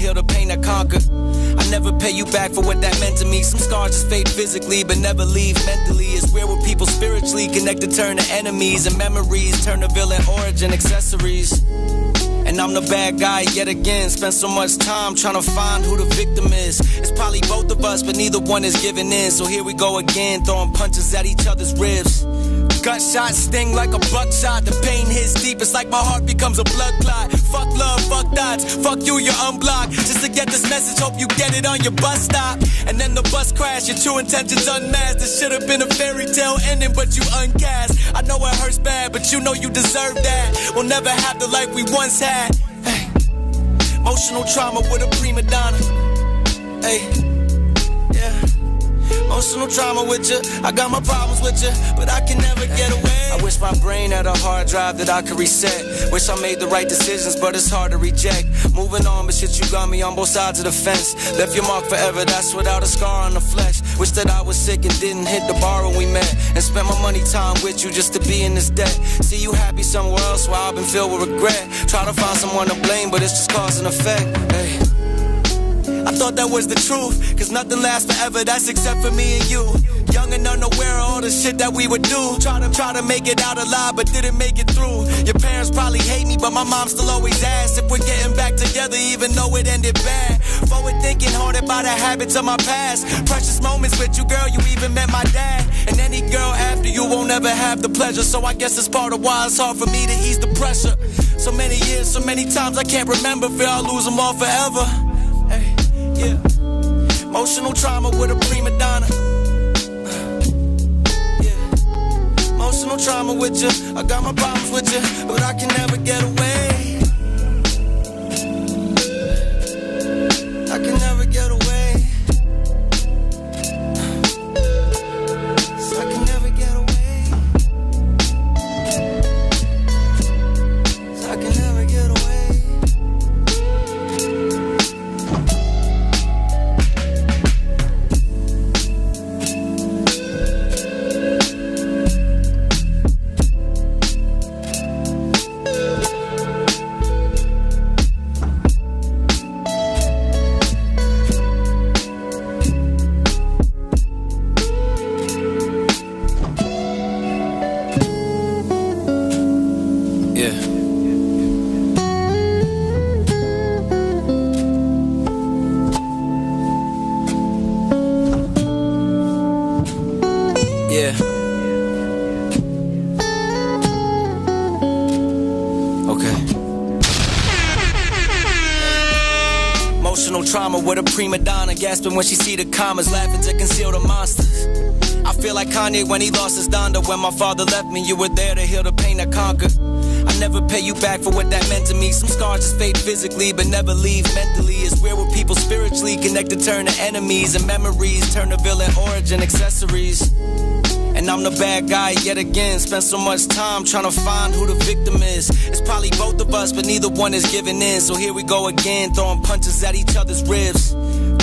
heal the pain that conquered. I never pay you back for what that meant to me. Some scars just fade physically, but never leave mentally. It's where people spiritually connected turn to enemies, and memories turn to villain origin accessories. And I'm the bad guy yet again. Spent so much time trying to find who the victim is. It's probably both of us, but neither one is giving in. So here we go again, throwing punches at each other's ribs. Gunshots sting like a buckshot. The pain hits deep, it's like my heart becomes a blood clot. Fuck love, fuck dots, fuck you, you're unblocked. Just to get this message, hope you get it on your bus stop. And then the bus crash, your true intentions unmasked. This should have been a fairy tale ending, but you uncast. I know it hurts bad, but you know you deserve that. We'll never have the life we once had. Hey. Emotional trauma with a prima donna. Hey. Yeah. Emotional trauma with you, I got my problems with you, but I can never get away. I wish my brain had a hard drive that I could reset. Wish I made the right decisions, but it's hard to reject. Moving on, but shit, you got me on both sides of the fence. Left your mark forever, that's without a scar on the flesh. Wish that I was sick and didn't hit the bar when we met, and spent my money time with you just to be in this debt. See you happy somewhere else while I've been filled with regret. Try to find someone to blame, but it's just cause and effect. Hey. I thought that was the truth, cause nothing lasts forever, that's except for me and you. Young and unaware of all the shit that we would do. Try to make it out alive, but didn't make it through. Your parents probably hate me, but my mom still always asks if we're getting back together, even though it ended bad. Forward thinking, haunted by the habits of my past. Precious moments with you, girl, you even met my dad. And any girl after you won't ever have the pleasure. So I guess it's part of why it's hard for me to ease the pressure. So many years, so many times I can't remember. Fear I'll lose them all forever. Hey. Yeah. Emotional trauma with a prima donna. Yeah. Emotional trauma with you, I got my problems with you, but I can never get away. I can never get away. So I can never get away. So I can never get away. Trauma with a prima donna, gasping when she see the commas, laughing to conceal the monsters. I feel like Kanye when he lost his Donda. When my father left me, you were there to heal the pain that conquered. I never pay you back for what that meant to me. Some scars just fade physically, but never leave mentally. It's where people spiritually connected turn to enemies, and memories turn to villain origin accessories. And I'm the bad guy yet again. Spent so much time trying to find who the victim is. It's probably both of us, but neither one is giving in. So here we go again, throwing punches at each other's ribs.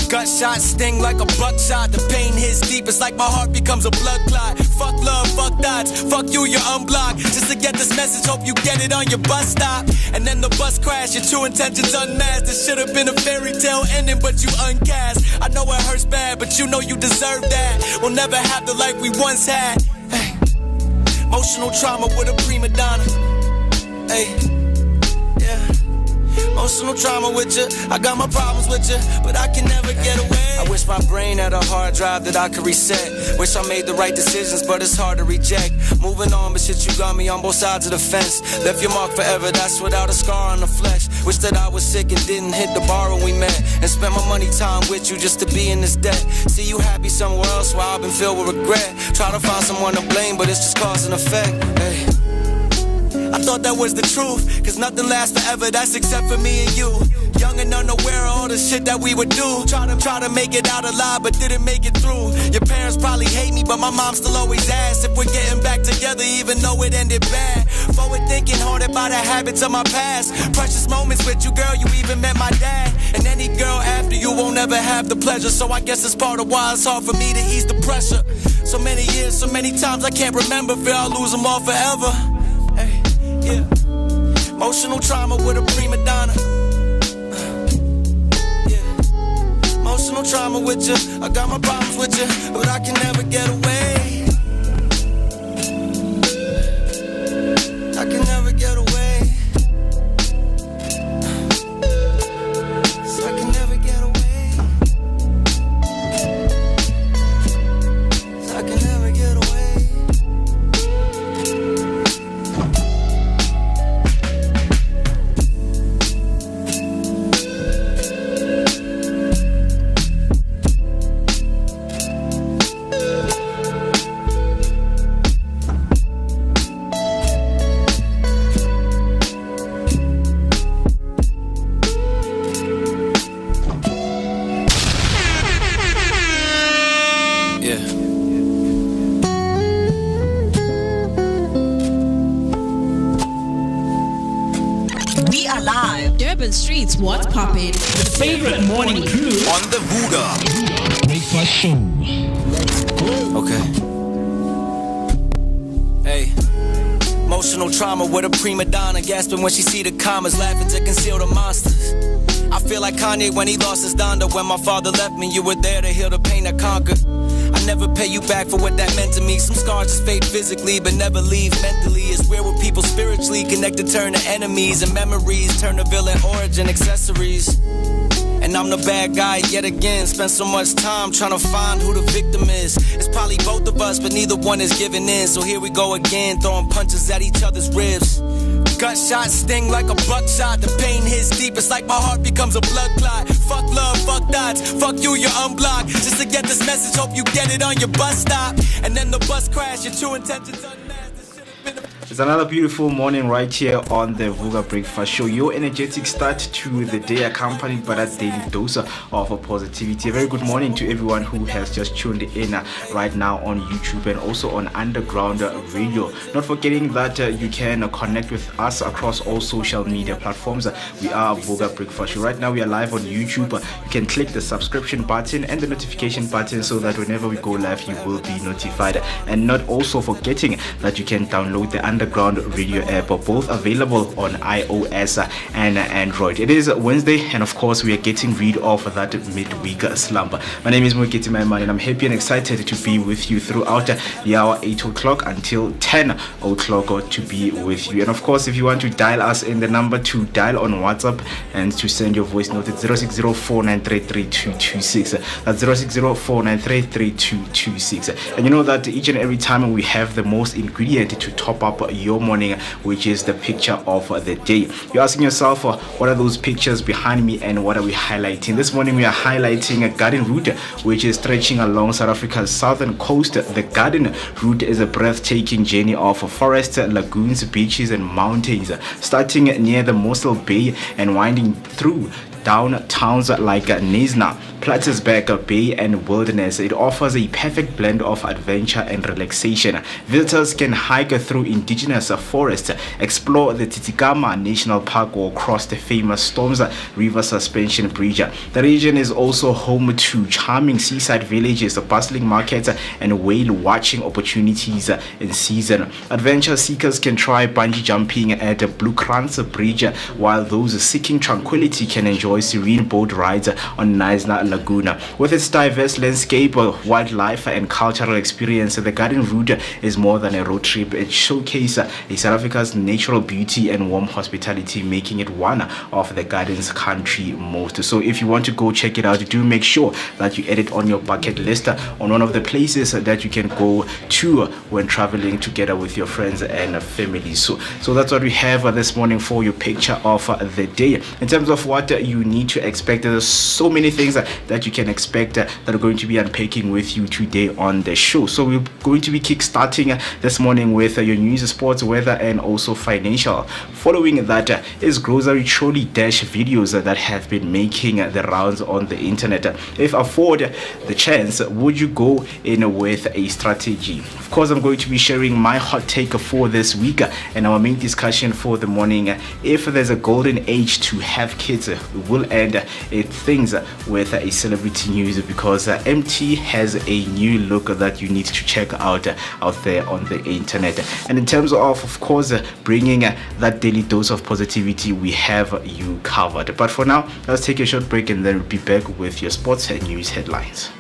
Gunshots sting like a buckshot. The pain hits deep, it's like my heart becomes a blood clot. Fuck love, fuck dots, fuck you, you're unblocked. Just to get this message, hope you get it on your bus stop. And then the bus crash, your true intentions unmasked. This should have been a fairy tale ending, but you uncast. I know it hurts bad, but you know you deserve that. We'll never have the life we once had. Hey. Emotional trauma with a prima donna. Hey. Yeah. Emotional trauma with you, I got my problems with you, but I can never get away. I wish my brain had a hard drive that I could reset. Wish I made the right decisions, but it's hard to reject. Moving on, but shit, you got me on both sides of the fence. Left your mark forever, that's without a scar on the flesh. Wish that I was sick and didn't hit the bar when we met, and spent my money time with you just to be in this debt. See you happy somewhere else while I've been filled with regret. Try to find someone to blame, but it's just cause and effect. Hey. I thought that was the truth, cause nothing lasts forever, that's except for me and you. Young and unaware of all the shit that we would do. Try to make it out alive, but didn't make it through. Your parents probably hate me, but my mom still always asks if we're getting back together, even though it ended bad. Forward thinking, haunted by the habits of my past. Precious moments with you, girl, you even met my dad. And any girl after you won't ever have the pleasure. So I guess it's part of why it's hard for me to ease the pressure. So many years, so many times I can't remember. Fear I'll lose them all forever. Hey. Yeah. Emotional trauma with a prima donna. trauma with you. I got my problems with you, but I can never get away. I can never get away. So I can never get away. So I can never get away. Streets, what's poppin'? The favorite morning crew on the Vooka breakfast show. Okay. Hey. Emotional trauma with a prima donna, gasping when she see the commas, laughing to conceal the monsters. I feel like Kanye when he lost his Donda. When my father left me, you were there to heal the pain I conquered. I never pay you back for what that meant to me. Some scars just fade physically, but never leave mentally. It's where we're people spiritually connected turn to enemies, and memories turn to villain origin accessories. And I'm the bad guy yet again. Spent so much time trying to find who the victim is. It's probably both of us, but neither one is giving in. So here we go again, throwing punches at each other's ribs. Gunshots sting like a buckshot. The pain hits deep, it's like my heart becomes a blood clot. Fuck love, fuck dots, fuck you, you're unblocked. Just to get this message, hope you get it on your bus stop. And then the bus crash, your true intentions unmasked. It's another beautiful morning right here on the Vooka Breakfast Show. Your energetic start to the day, accompanied by that daily dose of positivity. A very good morning to everyone who has just tuned in right now on YouTube and also on Underground Radio. Not forgetting that you can connect with us across all social media platforms. We are Vooka Breakfast Show. Right now we are live on YouTube. You can click the subscription button and the notification button so that whenever we go live you will be notified. And not also forgetting that you can download the Underground Radio app, both available on iOS and Android. It is Wednesday, and of course we are getting rid of that midweek slump. My name is Moeketsi, and I'm happy and excited to be with you throughout the hour 8 o'clock until 10 o'clock to be with you. And of course, if you want to dial us in, the number to dial on WhatsApp and to send your voice note, it's 06049333226. That's 06049333226. And you know that each and every time we have the most ingredient to top up your morning, which is the picture of the day. You're asking yourself, what are those pictures behind me and what are we highlighting? This morning we are highlighting a garden route which is stretching along South Africa's southern coast. The garden route is a breathtaking journey of forests, lagoons, beaches and mountains, starting near the Mossel Bay and winding through down towns like Knysna, Plattersburg Bay and Wilderness. It offers a perfect blend of adventure and relaxation. Visitors can hike through indigenous forests, explore the Titicama National Park or cross the famous Storms River Suspension Bridge. The region is also home to charming seaside villages, bustling markets and whale watching opportunities in season. Adventure seekers can try bungee jumping at Blue Krantz Bridge, while those seeking tranquility can enjoy serene boat rides on Knysna Laguna. With its diverse landscape, wildlife and cultural experience, the garden route is more than a road trip. It showcases South Africa's natural beauty and warm hospitality, making it one of the garden's country most. So if you want to go check it out, do make sure that you add it on your bucket list on one of the places that you can go to when traveling together with your friends and family. So that's what we have this morning for your picture of the day. In terms of what you need to expect, there's so many things that you can expect that are going to be unpacking with you today on the show. So we're going to be kickstarting this morning with your news, sports, weather and also financial. Following that is grocery trolley dash videos that have been making the rounds on the internet. If afford the chance, would you go in with a strategy? Of course, I'm going to be sharing my hot take for this week and our main discussion for the morning. If there's a golden age to have kids, will will end things with a celebrity news, because Emtee has a new look that you need to check out there on the internet. And in terms of course, bringing that daily dose of positivity, we have you covered. But for now, let's take a short break and then we'll be back with your sports and news headlines.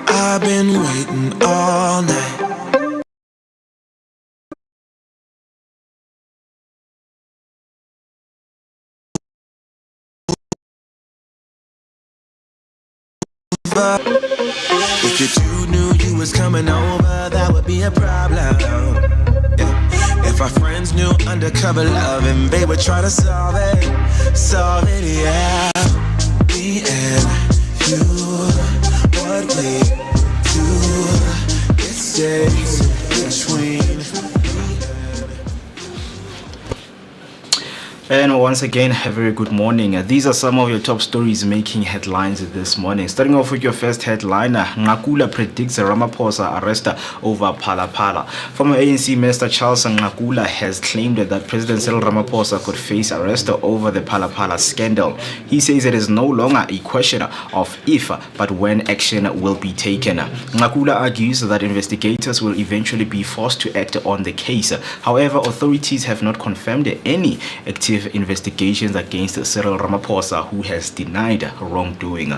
I've been waiting all night. If you two knew you was coming over, that would be a problem. Yeah. If our friends knew undercover love and they would try to solve it, yeah. Me and you, what we do, it stays between. And once again, a very good morning. These are some of your top stories making headlines this morning. Starting off with your first headline, Ngakula predicts Ramaphosa arrest over Phala Phala. Former ANC Minister Charles Ngakula has claimed that President Cyril Ramaphosa could face arrest over the Phala Phala scandal. He says it is no longer a question of if, but when action will be taken. Ngakula argues that investigators will eventually be forced to act on the case. However, authorities have not confirmed any active investigations against Cyril Ramaphosa, who has denied wrongdoing.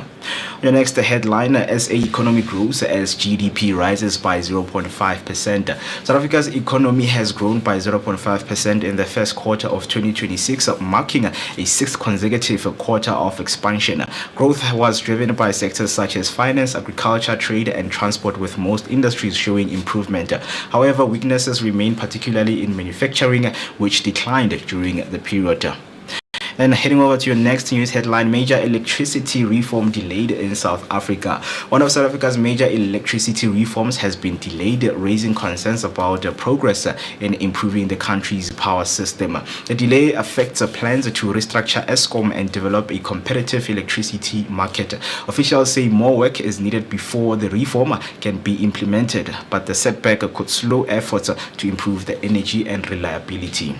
The next headline, SA economy grows as GDP rises by 0.5%. South Africa's economy has grown by 0.5% in the first quarter of 2026, marking a sixth consecutive quarter of expansion. Growth was driven by sectors such as finance, agriculture, trade, and transport, with most industries showing improvement. However, weaknesses remain, particularly in manufacturing, which declined during the period. And heading over to your next news headline, major electricity reform delayed in South Africa. One of South Africa's major electricity reforms has been delayed, raising concerns about progress in improving the country's power system. The delay affects plans to restructure Eskom and develop a competitive electricity market. Officials say more work is needed before the reform can be implemented, but the setback could slow efforts to improve the energy and reliability.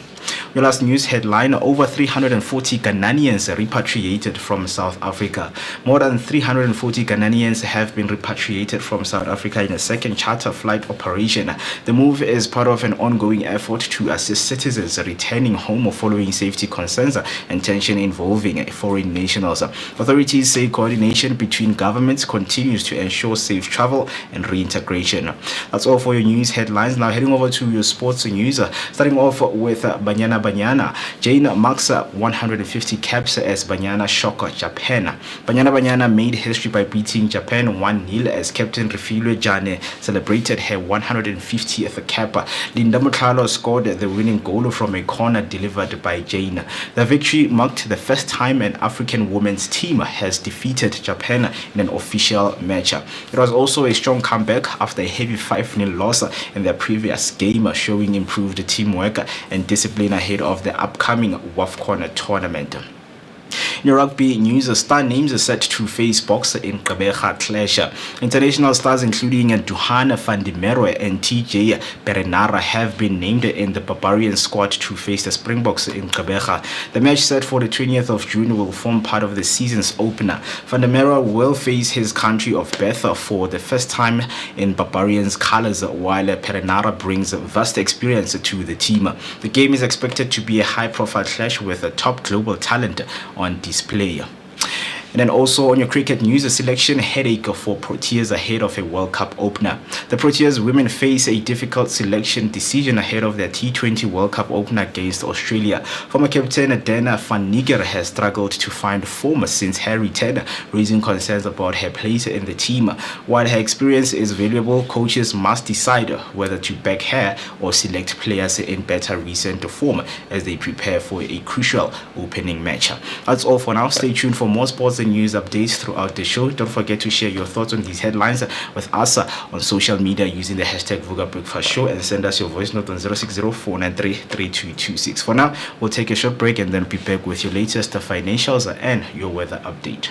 Your last news headline, over 340 Ghanaians repatriated from South Africa. More than 340 Ghanaians have been repatriated from South Africa in a second charter flight operation. The move is part of an ongoing effort to assist citizens returning home following safety concerns and tension involving foreign nationals. Authorities say coordination between governments continues to ensure safe travel and reintegration. That's all for your news headlines. Now heading over to your sports news, starting off with Banyana. Jane marks 150 caps as Banyana shock Japan. Banyana made history by beating Japan 1-0 as Captain Refilwe Jane celebrated her 150th cap. Linda Motlhalo scored the winning goal from a corner delivered by Jane. The victory marked the first time an African women's team has defeated Japan in an official match. It was also a strong comeback after a heavy 5-0 loss in their previous game, showing improved teamwork and discipline ahead of the upcoming WAFCON tournament. In rugby news, star names are set to face boxer in Gqeberha clash. International stars including Duhan van der Merwe and TJ Perenara have been named in the Barbarian squad to face the Springboks in Gqeberha. The match set for the 20th of June will form part of the season's opener. Van der Merwe will face his country of birth for the first time in Barbarian's colours, while Perenara brings vast experience to the team. The game is expected to be a high-profile clash with a top global talent on display. And then also on your cricket news, a selection headache for Proteas ahead of a World Cup opener. The Proteas women face a difficult selection decision ahead of their T20 World Cup opener against Australia. Former captain Dana van Nieker has struggled to find form since her return, raising concerns about her place in the team. While her experience is valuable, coaches must decide whether to back her or select players in better recent form as they prepare for a crucial opening match. That's all for now. Stay tuned for more sports and news updates throughout the show. Don't forget to share your thoughts on these headlines with us on social media using the hashtag Vooka Breakfast Show, and send us your voice note on 060-493-3226. For now, we'll take a short break and then be back with your latest financials and your weather update.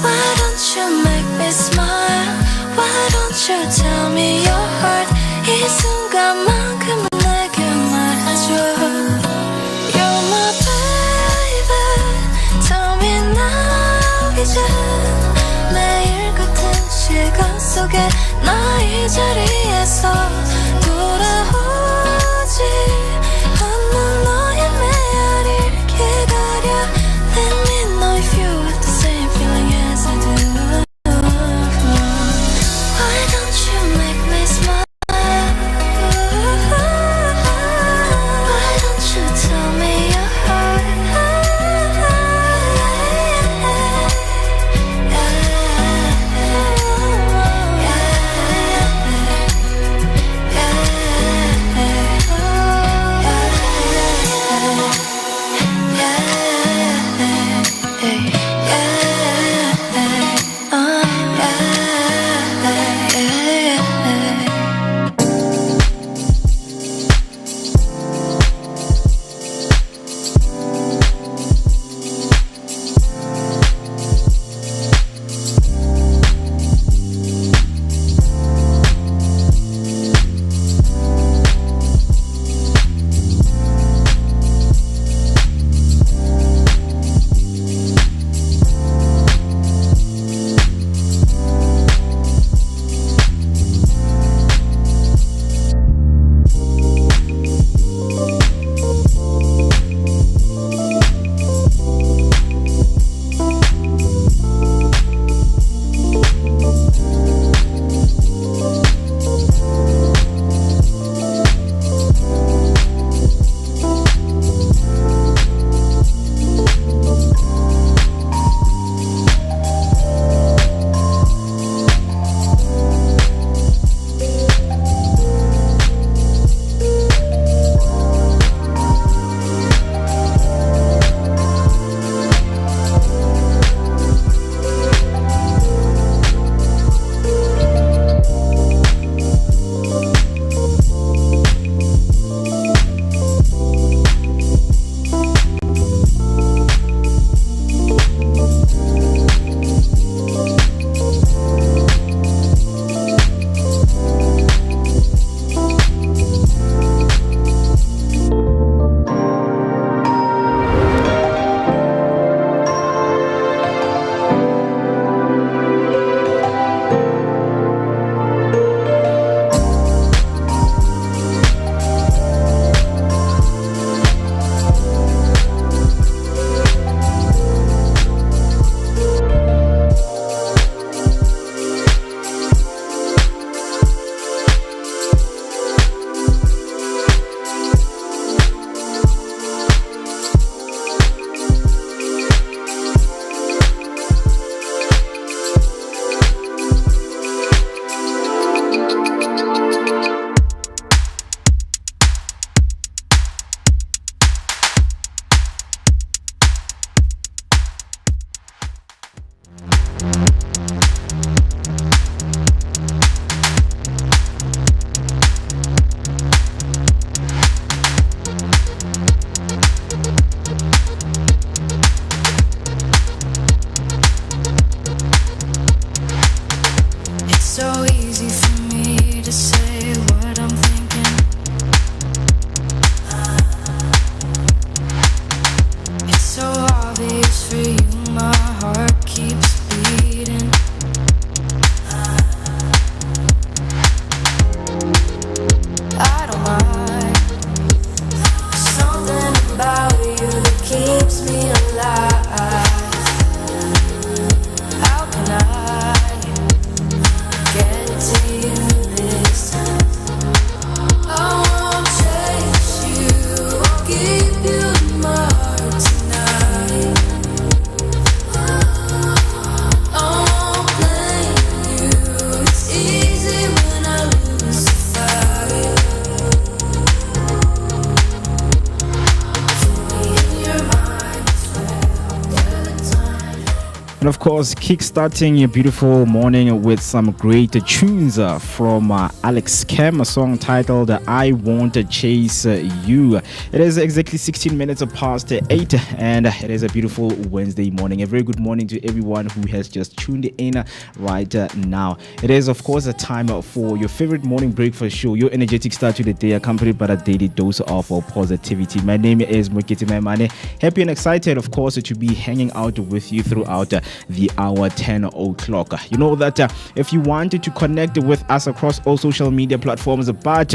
Why don't you make me smile? Why don't you tell me your heart? 이 순간만큼은 내게 말해줘. You're my baby. Tell me now 이제 매일 같은 시간 속에 나 이 자리에서 돌아오지 않는 너의 메아리를 기다려. Let me know if you have the same feeling as I do. Why don't you make me smile? And of course, kickstarting your beautiful morning with some great tunes from Alex Kem, a song titled I Won't Chase You. It is exactly 16 minutes past 8, and it is a beautiful Wednesday morning. A very good morning to everyone who has just tuned in right now. It is, of course, a time for your favorite morning breakfast show, your energetic start to the day, accompanied by a daily dose of positivity. My name is Moeketsi. Happy and excited, of course, to be hanging out with you throughout the hour 10 o'clock. You know that if you wanted to connect with us across all social media platforms, but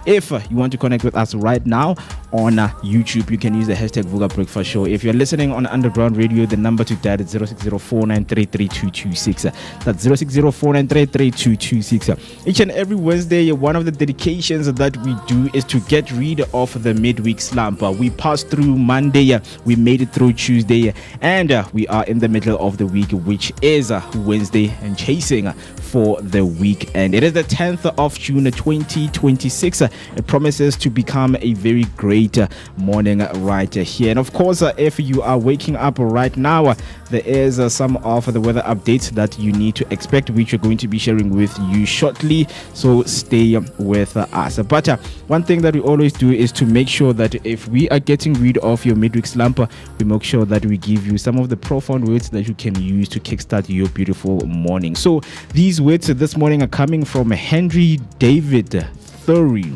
if you want to connect with us right now on YouTube, you can use the hashtag Vooka Breakfast Show. If you're listening on Underground Radio, the number to dial is 0604933226. That's 0604933226. Each and every Wednesday, one of the dedications that we do is to get rid of the midweek slump. We passed through Monday, we made it through Tuesday, and we are in the middle of the week, which is Wednesday, and chasing for the weekend. It is the 10th of June 2026. It promises to become a very great morning right here. And of course, if you are waking up right now, there is some of the weather updates that you need to expect, which we're going to be sharing with you shortly, so stay with us. But one thing that we always do is to make sure that if we are getting rid of your midweek slump, we make sure that we give you some of the profound words that you can use to kickstart your beautiful morning. So these words this morning are coming from Henry David Thoreau,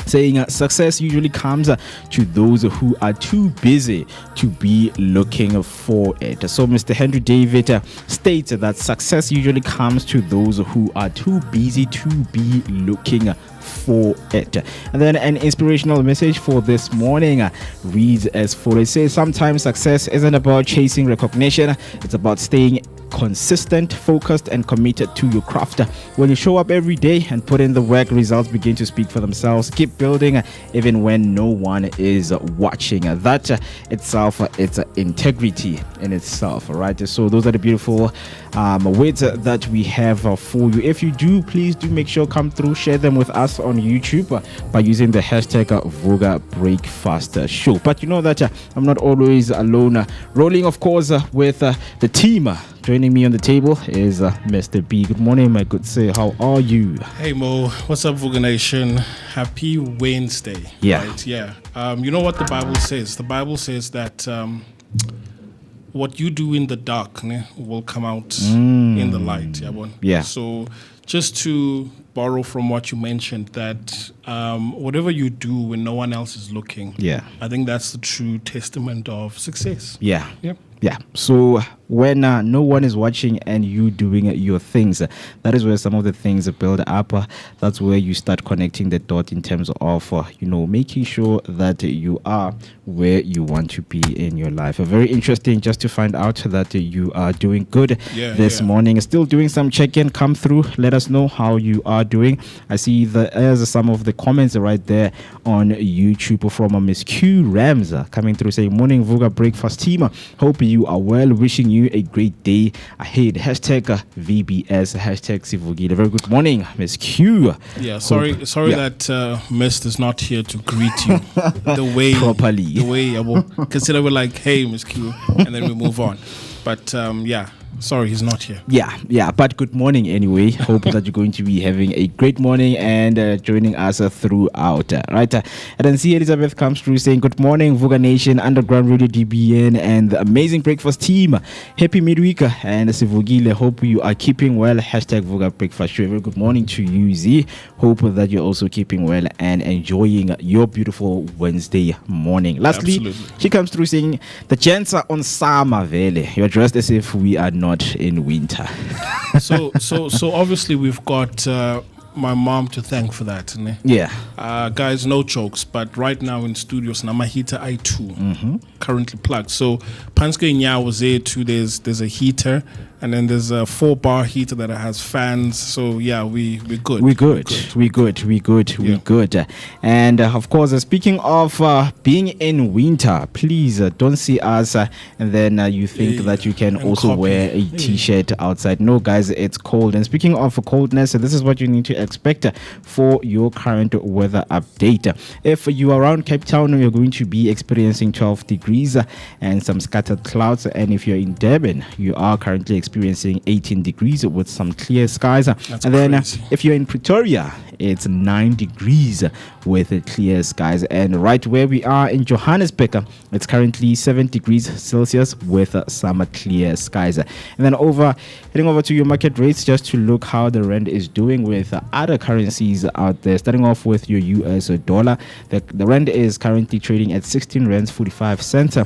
saying success usually comes to those who are too busy to be looking for it. So Mr. Henry David states that success usually comes to those who are too busy to be looking for it. And then an inspirational message for this morning reads as follows. It says, sometimes success isn't about chasing recognition, it's about staying consistent, focused, and committed to your craft. When you show up every day and put in the work, results begin to speak for themselves. Keep building even when no one is watching. That itself, it's integrity in itself, right? So those are the beautiful words that we have for you. If you do, please do make sure come through, share them with us on YouTube by using the hashtag Vooka Breakfast Show. But you know that I'm not always alone. Rolling, of course, with the team. Joining me on the table is Mr. B. Good morning, my good sir. How are you? Hey Mo, what's up, Vooka Nation? Happy Wednesday. Yeah. Right? Yeah. You know what the Bible says? The Bible says that what you do in the dark will come out in the light. Yeah. So just to borrow from what you mentioned, that whatever you do when no one else is looking, I think that's the true testament of success. Yeah. Yep. Yeah. So when no one is watching and you doing your things, that is where some of the things build up. That's where you start connecting the dot in terms of, making sure that you are where you want to be in your life. Very interesting just to find out that you are doing good this morning. Still doing some check-in. Come through. Let us know how you are doing. I see there's some of the comments right there on YouTube from Miss Q Rams coming through saying, morning Vooka Breakfast team. Hope you are well. Wishing you a great day ahead. Hashtag VBS. Hashtag Sivugile. Very good morning, Miss Q. Yeah, sorry that Mist is not here to greet you the way properly. The way I will consider we're like, hey, Miss Q, and then we move on. But sorry, he's not here. Yeah. But good morning anyway. Hope that you're going to be having a great morning and joining us throughout. Right. And then see Elizabeth comes through saying, good morning, Vooka Nation, Underground Radio DBN, and the amazing breakfast team. Happy midweek and Sivugile. Hope you are keeping well. Hashtag Vooka Breakfast Show. Very good morning to you, Z. Hope that you're also keeping well and enjoying your beautiful Wednesday morning. Lastly, absolutely, she comes through saying, the gents are on summer, vele. You're dressed as if we are not in winter. So obviously we've got my mom to thank for that. Yeah. Guys, no jokes, but right now in studios, Namahita i2 currently plugged. So Panske Nya was there too. There's a heater And then there's a 4-bar heater that has fans. So yeah, we're good. We're good. And of course, speaking of being in winter, please don't see us and then you think that you can also wear a t-shirt outside. No, guys, it's cold. And speaking of coldness, this is what you need to expect for your current weather update. If you are around Cape Town, you're going to be experiencing 12 degrees and some scattered clouds. And if you're in Durban, you are currently experiencing 18 degrees with some clear skies. That's and then crazy. if you're in Pretoria, it's 9 degrees with clear skies. And right where we are in Johannesburg, it's currently 7 degrees Celsius with some clear skies. And then heading over to your market rates just to look how the rand is doing with other currencies out there. Starting off with your US dollar, the rand is currently trading at 16 rands 45 cents.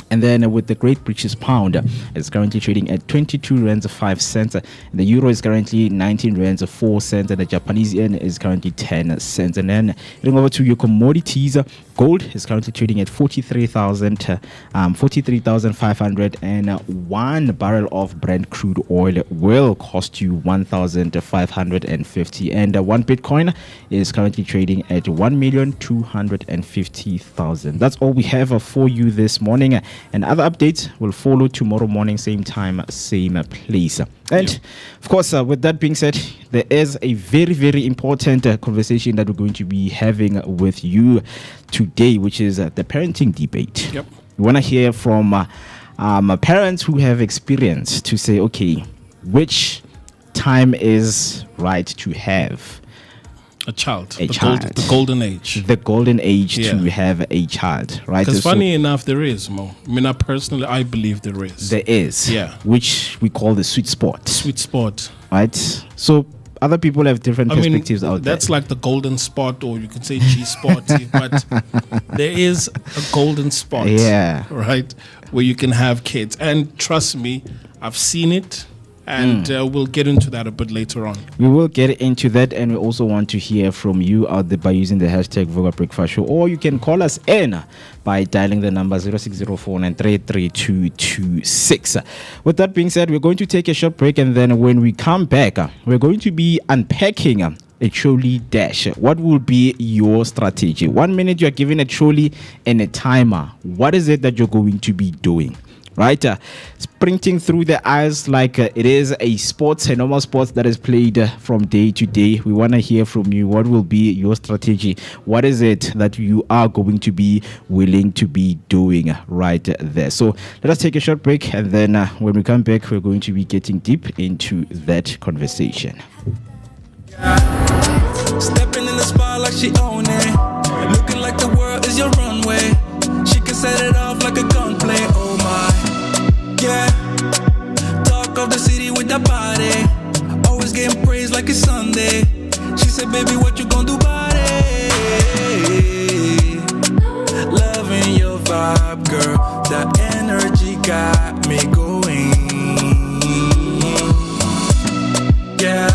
And then with the Great British Pound, it's currently trading at 22 rands 5 cents. The euro is currently 19 rands 4 cents, and the Japanese yen is currently 10 cents. And then heading over to your commodities, gold is currently trading at 43,500, and 1 barrel of Brent crude oil will cost you 1,550. And 1 Bitcoin is currently trading at 1,250,000. That's all we have for you this morning. And other updates will follow tomorrow morning, same time, same place. And of course, with that being said, there is a very, very important conversation that we're going to be having with you today, which is the parenting debate. Yep. We want to hear from parents who have experience to say, okay, which time is right to have a child. The golden age. The golden age to have a child, right? Because funny enough, there is, Mo. I mean, I believe there is. There is. Yeah. Which we call the sweet spot. Sweet spot. Right? So other people have different perspectives out there. That's like the golden spot, or you can say G-spot, but there is a golden spot. Yeah. Right? Where you can have kids. And trust me, I've seen it. And we'll get into that a bit later on. We will get into that, and we also want to hear from you out there by using the hashtag Vooka Breakfast Show, or you can call us in by dialing the number 0604933226. With that being said, we're going to take a short break, and then when we come back, we're going to be unpacking a trolley dash. What will be your strategy? 1 minute you're giving a trolley and a timer. What is it that you're going to be doing? Right, sprinting through the aisles like it is a normal sport that is played from day to day. We want to hear from you. What will be your strategy? What is it that you are going to be willing to be doing right there? So let us take a short break, and then when we come back, we're going to be getting deep into that conversation. Stepping in the spot like she own it, looking like the world is your runway. She can set it off like a gunplay. Oh my. Yeah, talk of the city with that body, always getting praised like it's Sunday. She said, baby, what you gonna do about it? Loving your vibe, girl, that energy got me going. Yeah,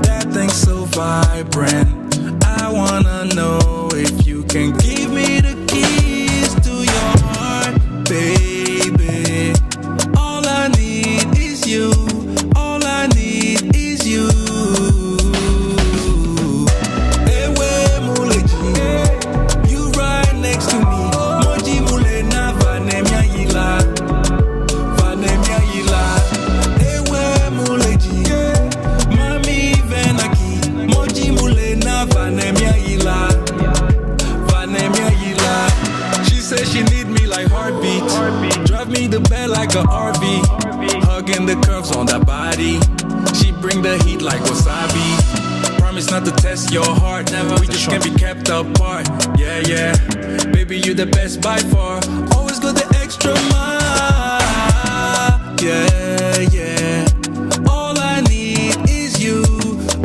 that thing's so vibrant. I wanna know if you can give me the keys to your heart, baby. Like a RV, hugging the curves on that body. She bring the heat like wasabi. Promise not to test your heart. Never, we just can't be kept apart. Yeah, yeah. Baby, you the best by far. Always go the extra mile. Yeah, yeah. All I need is you.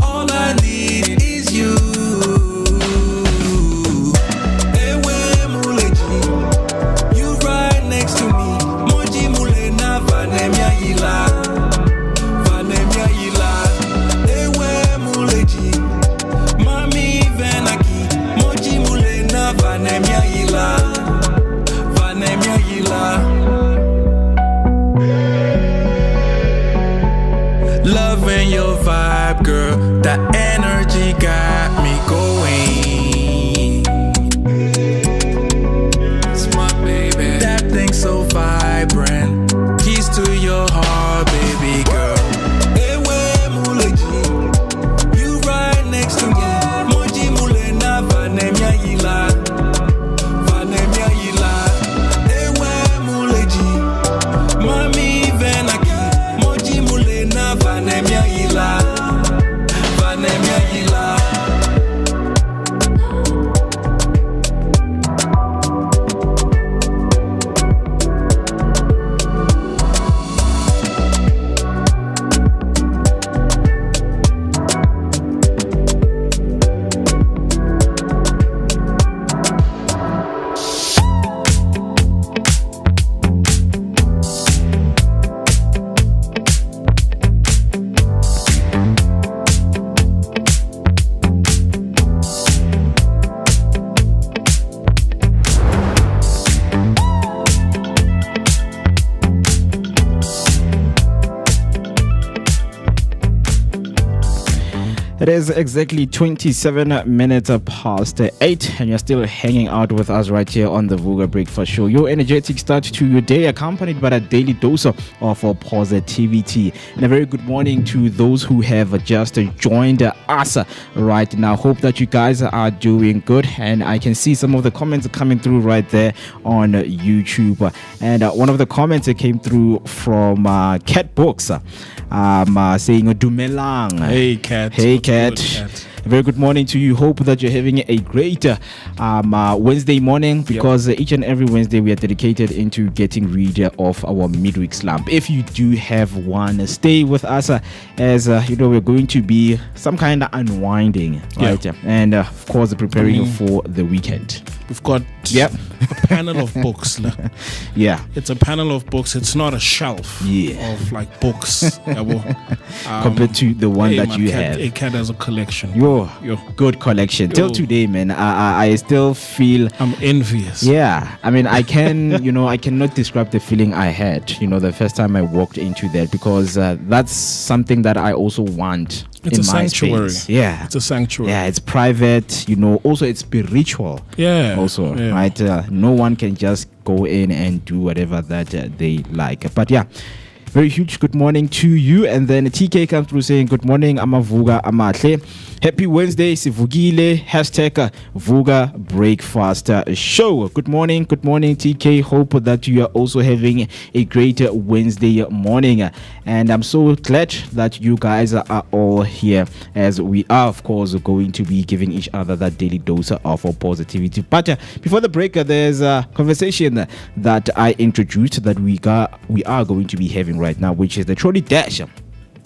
All I need is you. You right next to me. feeling your vibe, girl. That energy got me going. It's my baby. That thing so vibrant. Keys to your heart, baby girl. Ewe muleji, you right next to me. Moji mule na vanemia yila. Vanemia yila. Ewe muleji, mami venaki. Moji mule na vanemia yila. Vanemia yila. It is exactly 27 minutes past 8, and you're still hanging out with us right here on the Vooka Breakfast Show. Your energetic start to your day, accompanied by a daily dose of positivity. And a very good morning to those who have just joined us right now. Hope that you guys are doing good, and I can see some of the comments coming through right there on YouTube. And one of the comments that came through from Cat Books saying Dumelang. Hey Cat. Hey Cat. A very good morning to you. Hope that you're having a great Wednesday morning, because each and every Wednesday we are dedicated into getting rid of our midweek slump. If you do have one, stay with us as you know, we're going to be some kind of unwinding, right? And of course preparing for the weekend. We've got a panel of books. Yeah, it's a panel of books. It's not a shelf of like books compared to the one that you have. A Cat has a collection. Yo, good collection. Till today, man, I still feel I'm envious. Yeah, I mean, I can, I cannot describe the feeling I had, the first time I walked into that, because that's something that I also want. It's a sanctuary. Yeah, it's a sanctuary. Yeah, it's private. Also it's spiritual. Yeah. Also, right? No one can just go in and do whatever that they like. But yeah. Very huge good morning to you. And then TK comes through saying, good morning, Amavuga Amahle. Happy Wednesday, Sivugile, hashtag Vooka Breakfast Show. Good morning, TK. Hope that you are also having a great Wednesday morning. And I'm so glad that you guys are all here, as we are, of course, going to be giving each other that daily dose of positivity. But before the break, there's a conversation that I introduced that we are going to be having right now, which is the Trolly Dash.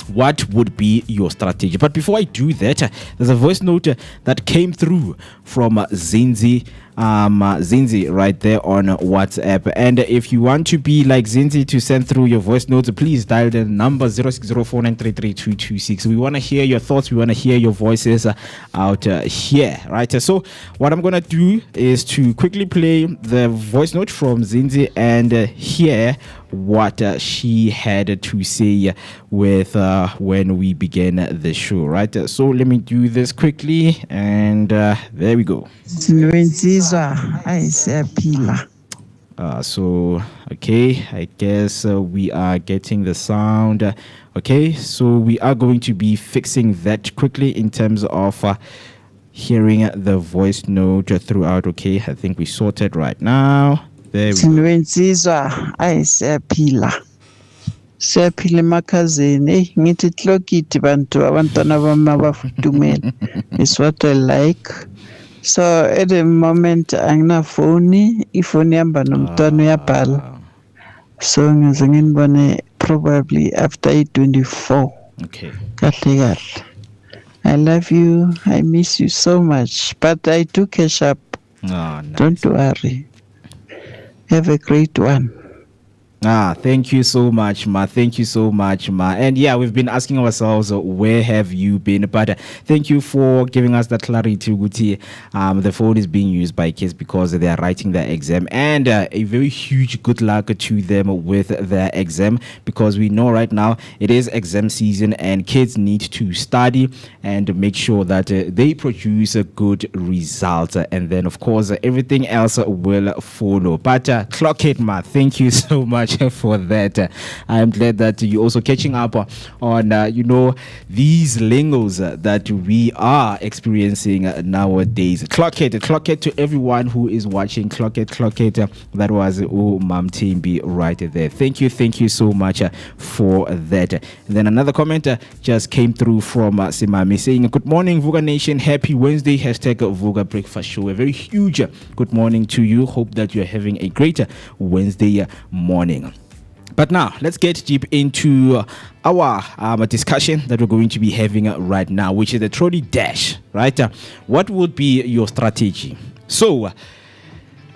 What would be your strategy? But before I do that, there's a voice note that came through from Zinzi right there on WhatsApp. And if you want to be like Zinzi to send through your voice notes, please dial the number 0604933226. We want to hear your thoughts. We want to hear your voices out here, right? So what I'm going to do is to quickly play the voice note from Zinzi and hear what she had to say with when we began the show, right? So let me do this quickly, and there we go. So okay, I guess we are getting the sound. Okay, so we are going to be fixing that quickly in terms of hearing the voice note throughout. Okay, I think we sorted right now. There we go. Siyaphila emakhazeni ngithi hlokiti bantu abantwana bami abafudumele is what I like. So at the moment anginafoni, ifoni yamba nomntwana uyabhala. So ngize nginibone probably after 24. Okay. Kahle. I love you. I miss you so much, but I do catch up. Nice. Don't worry. Have a great one. Thank you so much, Ma. Thank you so much, Ma. And yeah, we've been asking ourselves, where have you been? But thank you for giving us that clarity, Guti. The phone is being used by kids because they are writing their exam. And a very huge good luck to them with their exam, because we know right now it is exam season and kids need to study and make sure that they produce a good result. And then, of course, everything else will follow. But clock it, Ma. Thank you so much for that. I'm glad that you're also catching up on these lingos that we are experiencing nowadays. Clock it to everyone who is watching. Clock it. That was Mam Timbi right there. Thank you so much for that. And then another comment just came through from Simami saying, good morning, Vooka Nation, happy Wednesday, #Vooka Breakfast Show. A very huge good morning to you. Hope that you're having a great Wednesday morning. But now, let's get deep into our discussion that we're going to be having right now, which is the Trolly Dash, right? What would be your strategy? So,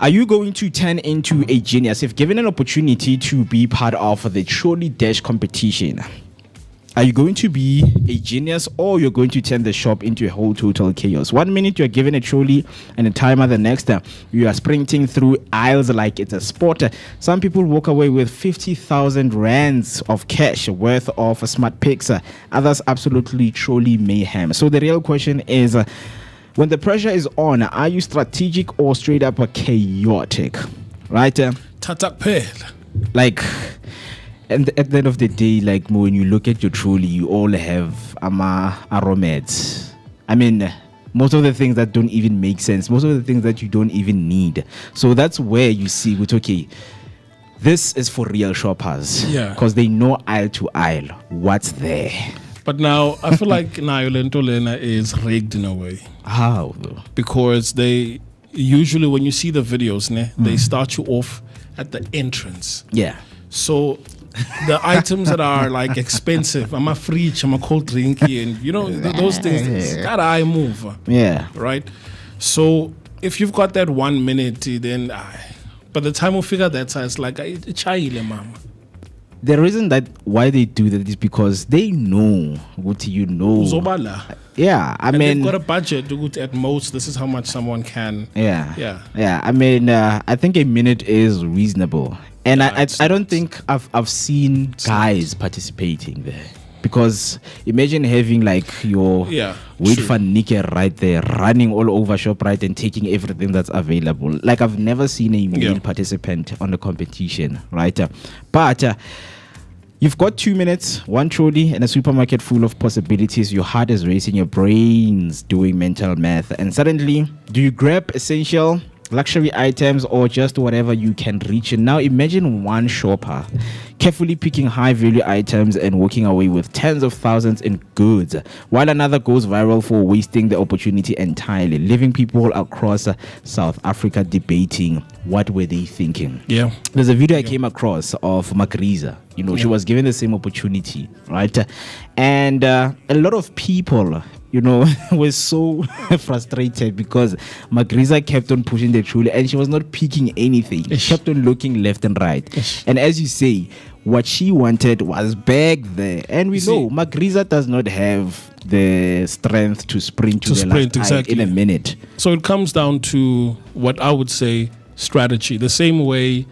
are you going to turn into a genius if given an opportunity to be part of the Trolly Dash competition? Are you going to be a genius, or you're going to turn the shop into a whole total chaos? 1 minute you're given a trolley and a timer, the next you are sprinting through aisles like it's a sport. Some people walk away with 50,000 rands of cash worth of smart picks. Others absolutely trolley mayhem. So the real question is, when the pressure is on, are you strategic or straight up chaotic? Right? Tatak like... And at the end of the day, like when you look at your trolley, you all have aromats. I mean, most of the things that don't even make sense, most of the things that you don't even need. So that's where you see, okay, this is for real shoppers. Yeah. Because they know aisle to aisle what's there. But now, I feel like Lena is rigged in a way. How though? Because they usually, when you see the videos, they start you off at the entrance. Yeah. So the items that are like expensive, I'm a fridge, I'm a cold drink, and those things, that I move. Yeah. Right? So if you've got that 1 minute, then by the time we figure that out, it's like, chayile, mama. The reason that why they do that is because they know what you know. Zobala. Yeah, I mean, they've got a budget to at most. This is how much someone can. Yeah. I mean, I think a minute is reasonable. And I don't think I've seen guys participating there, because imagine having like your wait for Nike right there, running all over ShopRite and taking everything that's available. Like, I've never seen a male participant on the competition, right? But you've got 2 minutes, one trolley, and a supermarket full of possibilities. Your heart is racing, your brain's doing mental math, and suddenly, do you grab essential luxury items or just whatever you can reach? And now imagine one shopper carefully picking high value items and walking away with tens of thousands in goods, while another goes viral for wasting the opportunity entirely, leaving people across South Africa debating what were they thinking. Yeah, there's a video I came across of Magriza. She was given the same opportunity, right? And a lot of people was so frustrated because Magriza kept on pushing the trolley and she was not picking anything. She kept on looking left and right. And as you say, what she wanted was back there. And we know Magriza does not have the strength to sprint to the last aisle in a minute. So it comes down to what I would say strategy. The same way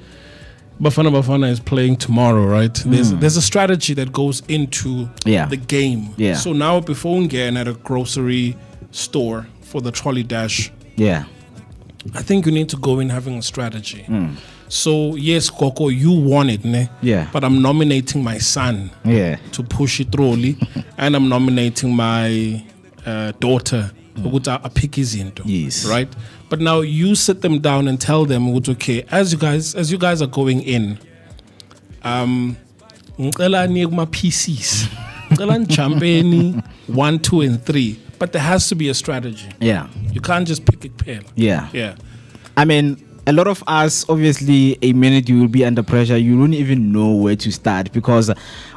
Bafana is playing tomorrow, right? There's a strategy that goes into the game. Yeah. So now before we get at a grocery store for the Trolly Dash, I think you need to go in having a strategy. So yes, Coco, you won it, ne? Yeah. But I'm nominating my son to push it trolley, and I'm nominating my daughter a pick izinto. Yes. Right? But now you sit them down and tell them, okay, as you guys are going in, ngicela niye kuma PCs. Ngicela champagne 1, 2, and 3. But there has to be a strategy. Yeah. You can't just pick it pale. Yeah. I mean, a lot of us, obviously, a minute you will be under pressure. You don't even know where to start, because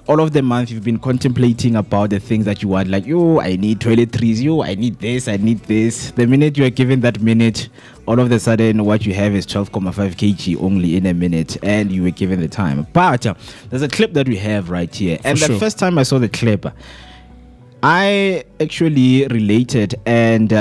all of the month you've been contemplating about the things that you want. Like, I need toiletries. I need this. I need this. The minute you are given that minute, all of a sudden what you have is 12.5 kg only in a minute, and you were given the time. But there's a clip that we have right here, and the first time I saw the clip, I actually related, and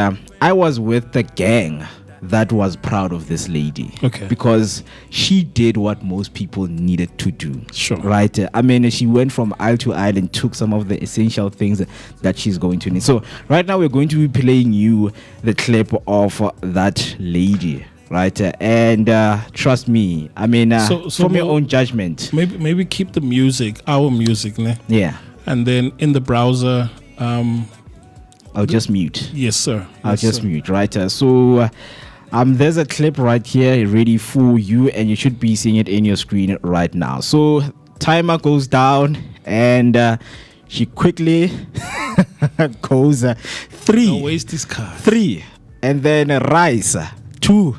I was with the gang that was proud of this lady. Okay. Because she did what most people needed to do. Sure. Right? I mean, she went from aisle to aisle and took some of the essential things that she's going to need. So right now we're going to be playing you the clip of that lady. Right? And trust me, I mean, so from your own judgment. Maybe keep the music, our music, ne? Yeah. And then in the browser, I'll just mute. Yes, sir. I'll just mute, right? So there's a clip right here ready for you, and you should be seeing it in your screen right now. So timer goes down, and she quickly goes 3. Don't waste this card. 3, and then rice 2,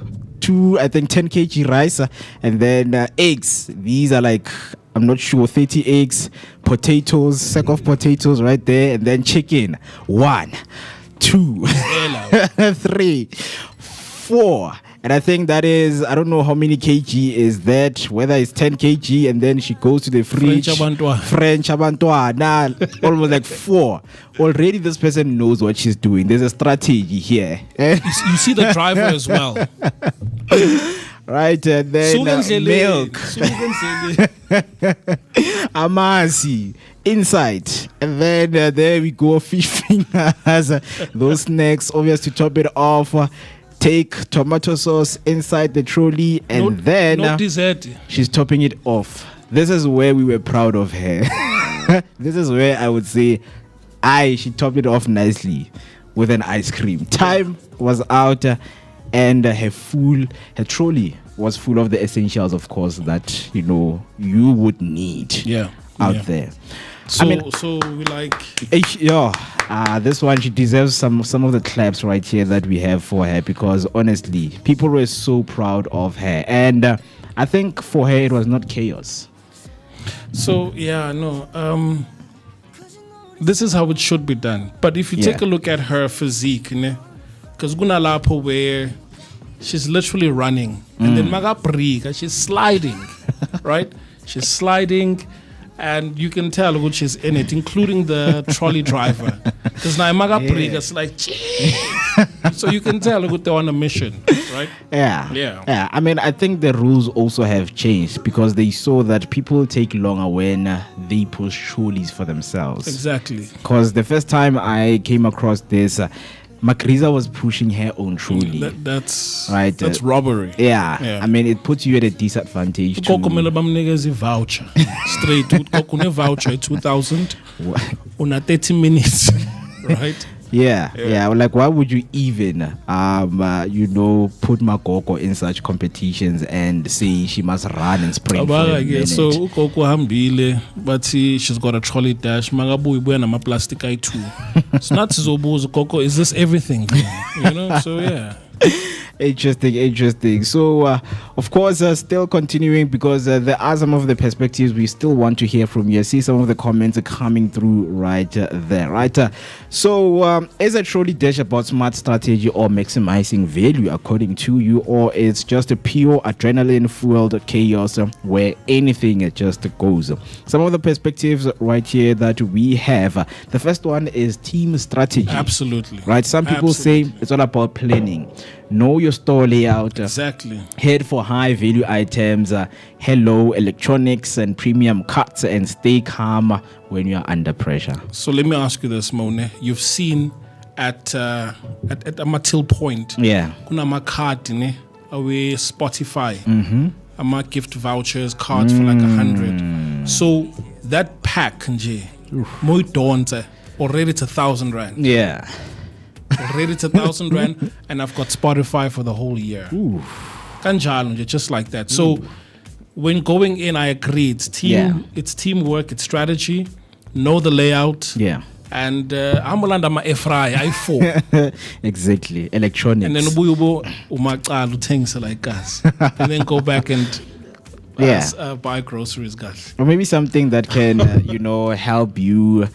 I think 10 kg rice, and then eggs. These are like, I'm not sure, 30 eggs, potatoes, sack of potatoes right there, and then chicken. 1, 2, 3, 4. And I think that is, I don't know how many kg is that, whether it's 10 kg, and then she goes to the fridge. French abantuana, almost like 4. Already this person knows what she's doing. There's a strategy here. You see the driver as well. Right, and then milk, amasi inside, and then there we go, fish fingers, those snacks, obvious to top it off. Take tomato sauce inside the trolley, and then dessert. She's topping it off. This is where we were proud of her. This is where I would say, she topped it off nicely with an ice cream. Time was out, and her trolley was full of the essentials, of course, that you would need out there. So, so we like this one, she deserves some of the claps right here that we have for her, because honestly, people were so proud of her, and I think for her it was not chaos. So this is how it should be done. But if you take a look at her physique, because guna lapho where she's literally running, and then magabrika, she's sliding, right? She's sliding. And you can tell which is in it, including the trolley driver. Because now it's like, so you can tell they're on a mission, right? Yeah. I mean, I think the rules also have changed, because they saw that people take longer when they push trolleys for themselves. Exactly. Because the first time I came across this, Makriza was pushing her own trolley. That's right. That's robbery. Yeah. I mean, it puts you at a disadvantage. Voucher straight. Voucher 2,000. On 30 minutes, right? Yeah. Like, why would you even, put Makoko in such competitions and say she must run and sprint for a minute? So Ukoko hambile, but she's got a trolley dash. Magabu ibuya na plastic I too. It's not Zobo Ukoko. Is this everything? So yeah. Interesting. So, of course, still continuing, because there are some of the perspectives we still want to hear from you. I see some of the comments are coming through right there, right? So, is a trolley dash about smart strategy or maximizing value according to you, or it's just a pure adrenaline-fueled chaos where anything just goes? Some of the perspectives right here that we have. The first one is team strategy. Absolutely. Right? Some people say it's all about planning. Know your store layout. Exactly. Head for high value items, hello electronics and premium cuts, and stay calm when you're under pressure. So let me ask you this, Mone. You've seen at a till point. Yeah. Kuna makati ne away Spotify. Ama gift vouchers, cards for like 100. So that pack nje, moy donte, already it's 1,000 rand. Yeah. Already it's 1,000 rand, and I've got Spotify for the whole year. Kanjalo, just like that. So when going in, I agree. It's teamwork, it's strategy. Know the layout. Yeah. And ambulanda ma efry i4. Exactly. Electronics. And then ubuyo umaqala uthengisa like gas. And then go back and buy groceries, guys. Or maybe something that can help you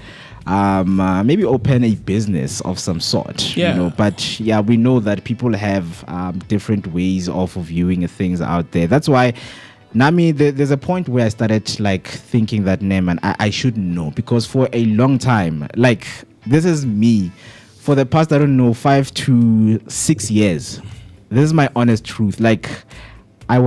maybe open a business of some sort. Yeah. You know, but yeah, we know that people have different ways of viewing things out there. That's why. Nami, there's a point where I started like thinking that man, I should know, because for a long time, like this is me, for the past 5 to 6 years. This is my honest truth. Like I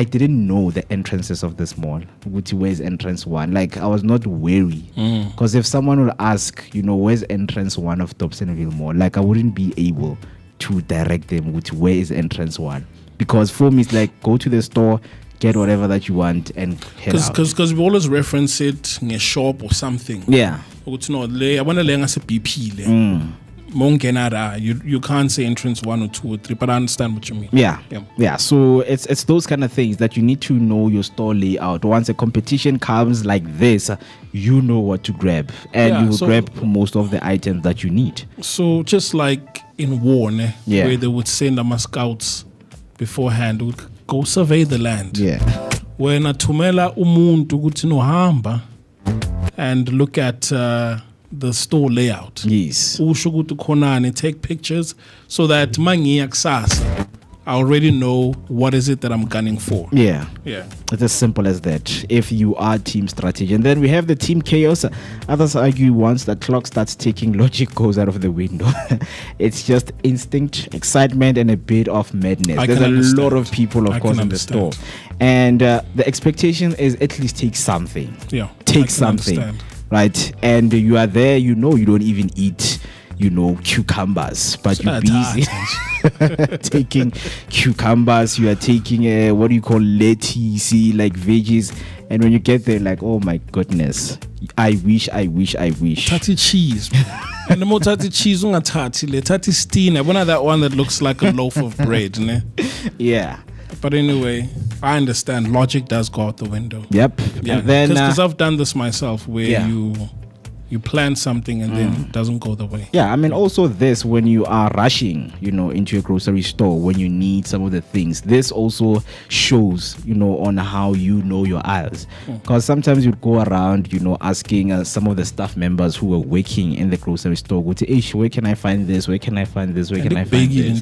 didn't know the entrances of this mall. Where's entrance 1? Like I was not wary, because if someone would ask, where's entrance 1 of Dobsonville Mall, like I wouldn't be able to direct them with where is entrance 1. Because for me, it's like go to the store, get whatever that you want, and head out. Because we always reference it in a shop or something. Yeah. I want to BP. You can't say entrance 1 or 2 or 3, but I understand what you mean. Yeah. So it's those kind of things that you need to know your store layout. Once a competition comes like this, you know what to grab, and you will grab most of the items that you need. So just like in war, where they would send our scouts beforehand, would go survey the land. Yeah. When athumela umuntu ukuthi nohamba and look at the store layout. Yes. Usho ukuthi khonani, take pictures so that mangiya kusasa I already know what is it that I'm gunning for. Yeah. Yeah. It's as simple as that. If you are team strategy. And then we have the team chaos. Others argue once the clock starts ticking, logic goes out of the window. It's just instinct, excitement, and a bit of madness. There's a lot of people, of course, in the store. And the expectation is at least take something. Yeah. Take something. Right? And you are there, you don't even eat cucumbers, but you're busy taking cucumbers. You are taking lettuce, like veggies, and when you get there, like, oh my goodness, I wish. Tati cheese, and the more tati cheese, tati steen. I want that one that looks like a loaf of bread, ne? Yeah. But anyway, I understand. Logic does go out the window. Yep. Yeah. Because I've done this myself, where you plan something and then it doesn't go the way. Yeah, I mean, also this, when you are rushing, into a grocery store, when you need some of the things, this also shows, on how your aisles. Because sometimes you'd go around, asking some of the staff members who are working in the grocery store, where can I find this? Where can I find this? Where can I find this?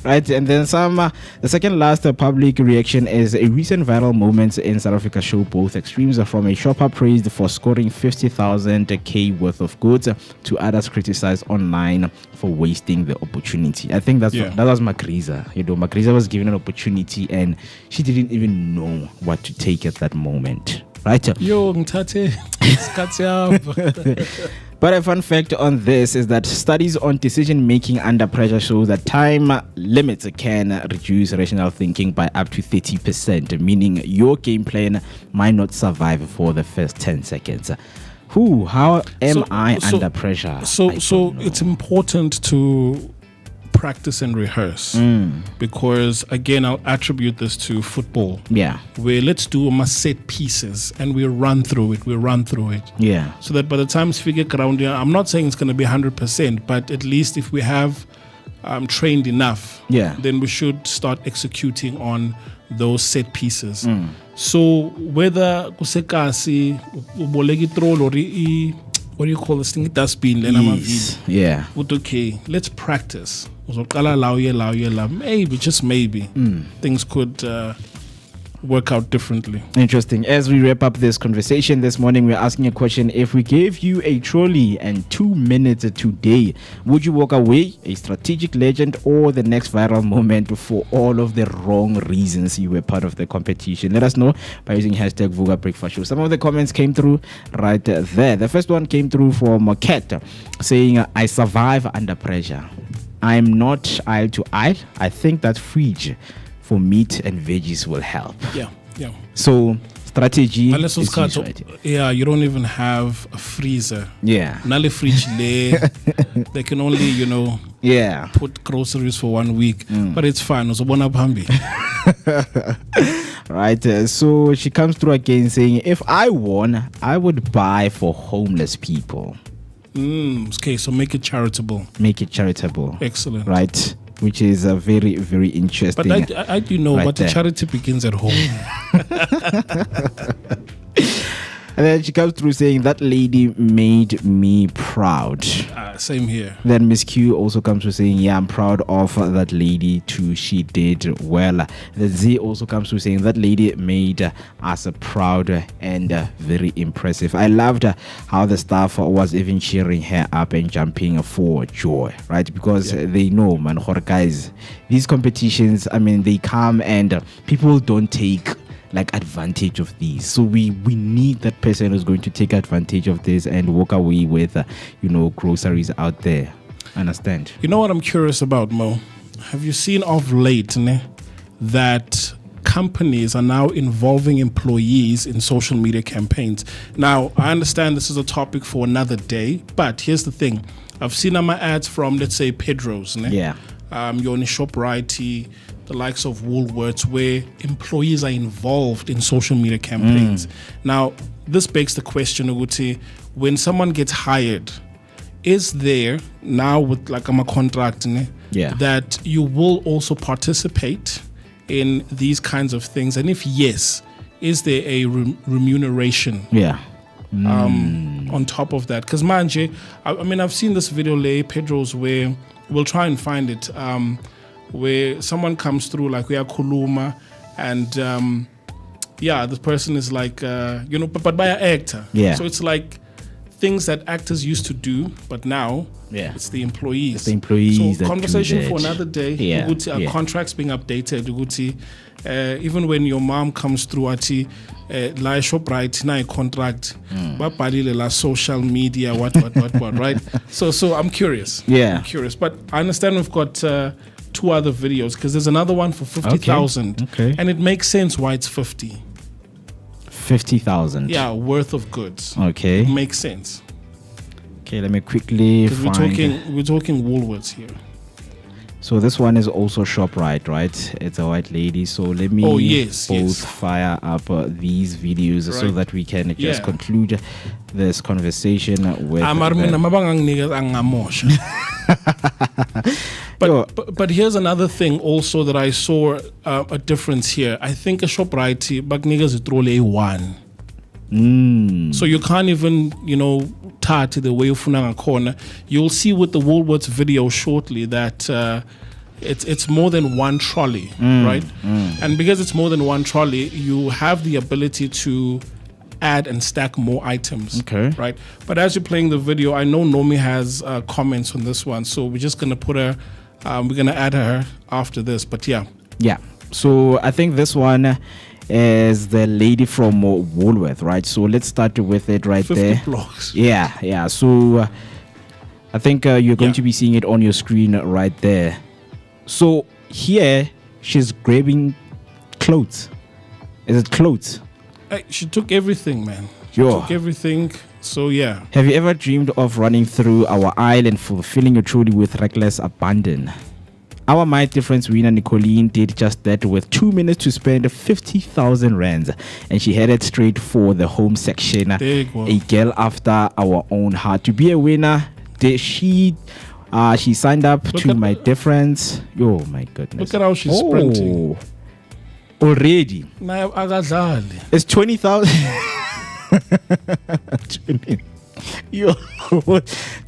Right, and then the second last public reaction is a recent viral moment in South Africa show both extremes, from a shopper praised for scoring 50,000 K worth of goods to others criticized online for wasting the opportunity. I think that was Makriza. Makriza was given an opportunity and she didn't even know what to take at that moment. Right? But a fun fact on this is that studies on decision making under pressure show that time limits can reduce rational thinking by up to 30%, meaning your game plan might not survive for the first 10 seconds. How am I under pressure? So it's important to practice and rehearse, because again, I'll attribute this to football. Yeah. Where let's do a set pieces and we run through it. Yeah. So that by the time we get around here, I'm not saying it's going to be 100%, but at least if we have trained enough, then we should start executing on those set pieces. So whether kusekasi uboleki troll or what do you call this thing? Dustbin. Yeah. Okay, let's practice. Maybe, just maybe, things could work out differently. Interesting. As we wrap up this conversation this morning, we're asking a question. If we gave you a trolley and 2 minutes today, would you walk away a strategic legend or the next viral moment for all of the wrong reasons you were part of the competition? Let us know by using hashtag Vooka Breakfast Show. Some of the comments came through right there. The first one came through from Moeketsi saying, I survive under pressure. I'm not aisle to aisle. I think that fridge for meat and veggies will help. Yeah. So strategy is right. Yeah, you don't even have a freezer. Yeah. Nale fridge they can only, put groceries for 1 week. But it's fine. Right. So she comes through again saying, if I won, I would buy for homeless people. Okay, so make it charitable. Excellent. Right. Which is very, very interesting. But but the charity begins at home. And then she comes through saying that lady made me proud. Same here. Then Miss Q also comes through saying, yeah, I'm proud of that lady too. She did well. The Z also comes through saying that lady made us proud and very impressive. I loved how the staff was even cheering her up and jumping for joy, right? Because they know, man, guys, these competitions, I mean, they come and people don't take like advantage of these, so we need that person who's going to take advantage of this and walk away with groceries out there. Understand? You know what I'm curious about, Mo? Have you seen of late that companies are now involving employees in social media campaigns? Now, I understand this is a topic for another day, but here's the thing. I've seen my ads from, let's say, Pedro's, yeah, you're in ShopRite, the likes of Woolworths, where employees are involved in social media campaigns. Now, this begs the question, Uguti, when someone gets hired, is there now with like a contract that you will also participate in these kinds of things? And if yes, is there a remuneration? On top of that? Because manje, I mean, I've seen this video, Pedro's, where we'll try and find it, where someone comes through like we are Kuluma, and the person is like but by an actor. So it's like things that actors used to do, but now it's the employees. It's the employees. So conversation for another day. Our contracts being updated. Even when your mom comes through at la ShopRite na contract, la social media, what, right? So I'm curious. I'm curious, but I understand we've got 2 other videos, because there's another one for 50,000, and it makes sense why it's 50,000 worth of goods. It makes sense. Let me quickly find. We're talking Woolworths here. So this one is also ShopRite, right? It's a white lady. So let me fire up these videos so that we can just conclude this conversation with. But here's another thing also that I saw a difference here. I think a ShopRite, but niggas Trolly one. So you can't even, tar to the way of Funanga corner. You'll see with the Woolworths video shortly that it's more than one trolley, right? And because it's more than one trolley, you have the ability to add and stack more items, right? But as you're playing the video, I know Nommy has comments on this one, so we're just gonna put her. We're gonna add her after this, but yeah. So I think this one is the lady from Woolworth, right? So let's start with it right 50 there. blocks. Yeah. So I think you're going to be seeing it on your screen right there. So here she's grabbing clothes. Is it clothes? She took everything, man. She took everything. So yeah. Have you ever dreamed of running through our aisle and fulfilling your trolley with reckless abandon? Our My Difference winner Nicolene did just that with 2 minutes to spend 50,000 rands, and she headed straight for the home section. A girl after our own heart. To be a winner, she signed up to My Difference. Oh my goodness! Look at how she's sprinting already. It's 20,000.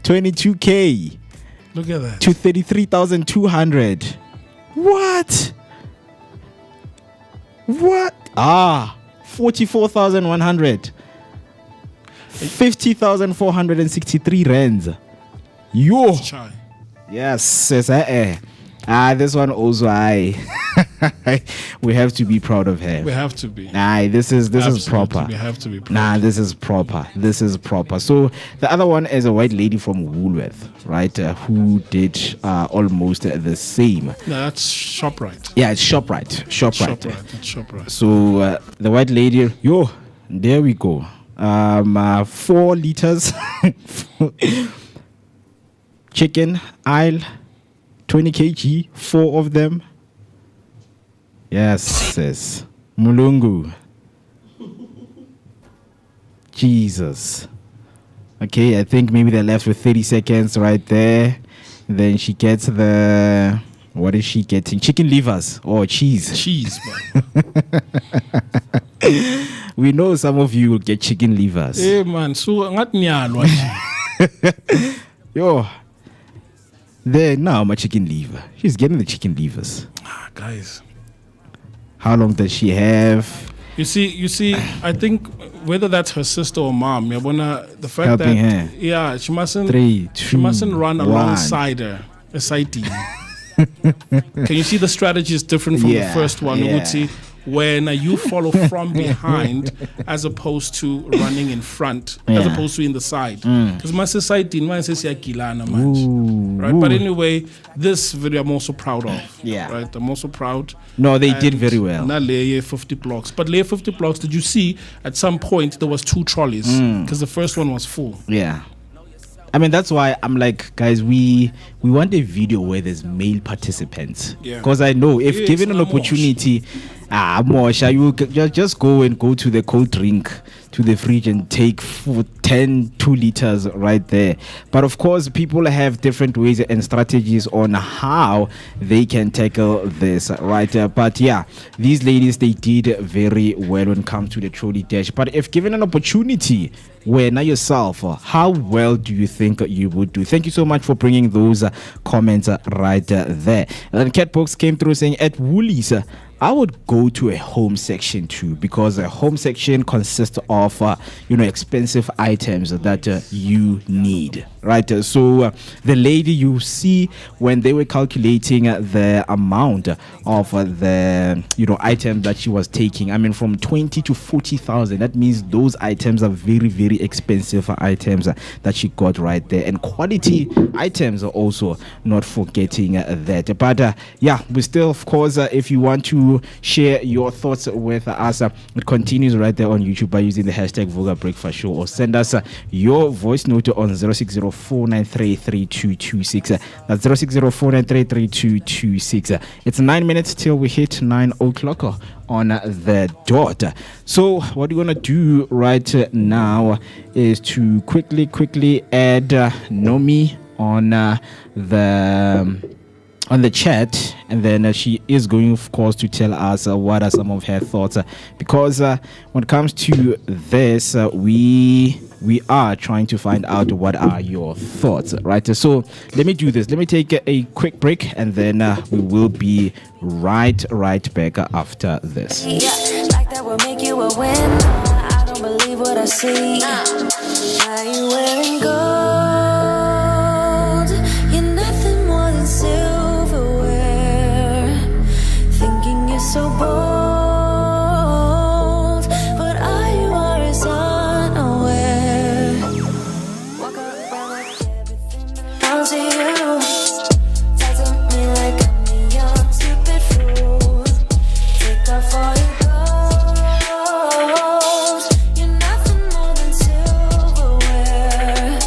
22K. Look at that. To 33,200. What? 44,100. 50,463 rands. Yo. Yes. This one also we have to be proud of her. We have to be. This is proper. We have to be proud. This is proper. So the other one is a white lady from Woolworth, right? Who did almost the same. No, that's ShopRite. Yeah, it's ShopRite. It's ShopRite. So the white lady, there we go. 4 liters chicken aisle, 20 kg, 4 of them. Yes, sis. Mulungu. Jesus. Okay, I think maybe they're left with 30 seconds right there. Then she gets the... What is she getting? Chicken livers or cheese? Cheese, man. We know some of you will get chicken livers. Hey man, so ngat nyalwa. Yo, there now my chicken liver. She's getting the chicken livers. Guys, how long does she have? You see, I think whether that's her sister or mom, the fact Helping that her. she mustn't 3, 2, she mustn't run 1. alongside her. A sighting. Can you see the strategy is different from the first one? Yeah. Moeketsi, when you follow from behind as opposed to running in front, as opposed to in the side. Because my society, right? But anyway, this video I'm also proud of. Yeah. Right. I'm also proud. No, they did very well. Not layer 50 blocks, but layer 50 blocks. Did you see at some point there was 2 trolleys because the first one was full? Yeah. I mean, that's why I'm like, guys, we want a video where there's male participants. Because I know if given an opportunity, Mosha, you just go to the cold drink, to the fridge and take 2 liters right there. But of course, people have different ways and strategies on how they can tackle this, right? But yeah, these ladies, they did very well when it comes to the trolley dash. But if given an opportunity, where now yourself, how well do you think you would do? Thank you so much for bringing those comments right there. And then Catbox came through saying, at Woolies, I would go to a home section too, because a home section consists of expensive items that you need, right? So the lady, you see when they were calculating the amount of the items that she was taking, I mean from 20 to 40,000, that means those items are very, very expensive items that she got right there, and quality items are also not forgetting that. But yeah, we still, of course, if you want to share your thoughts with us, it continues right there on YouTube by using the hashtag Vooka Breakfast Show, or send us your voice note on 0604933226. That's 0604933226. It's 9 minutes till we hit 9 o'clock on the dot. So what we're gonna do right now is to quickly add NommyP on the chat, and then she is going, of course, to tell us what are some of her thoughts, because when it comes to this, we are trying to find out what are your thoughts, right? So let me do this. Let me take a quick break, and then we will be right back after this. Yeah, like that will make you a winner. I don't believe what I see. Why you wearing gold? You're nothing more than silverware. Thinking you're so bold, but all you are is unaware. Walk around like everything belongs to you. Talk to me like I'm the young stupid fool. Take off all your clothes. You're nothing more than silverware.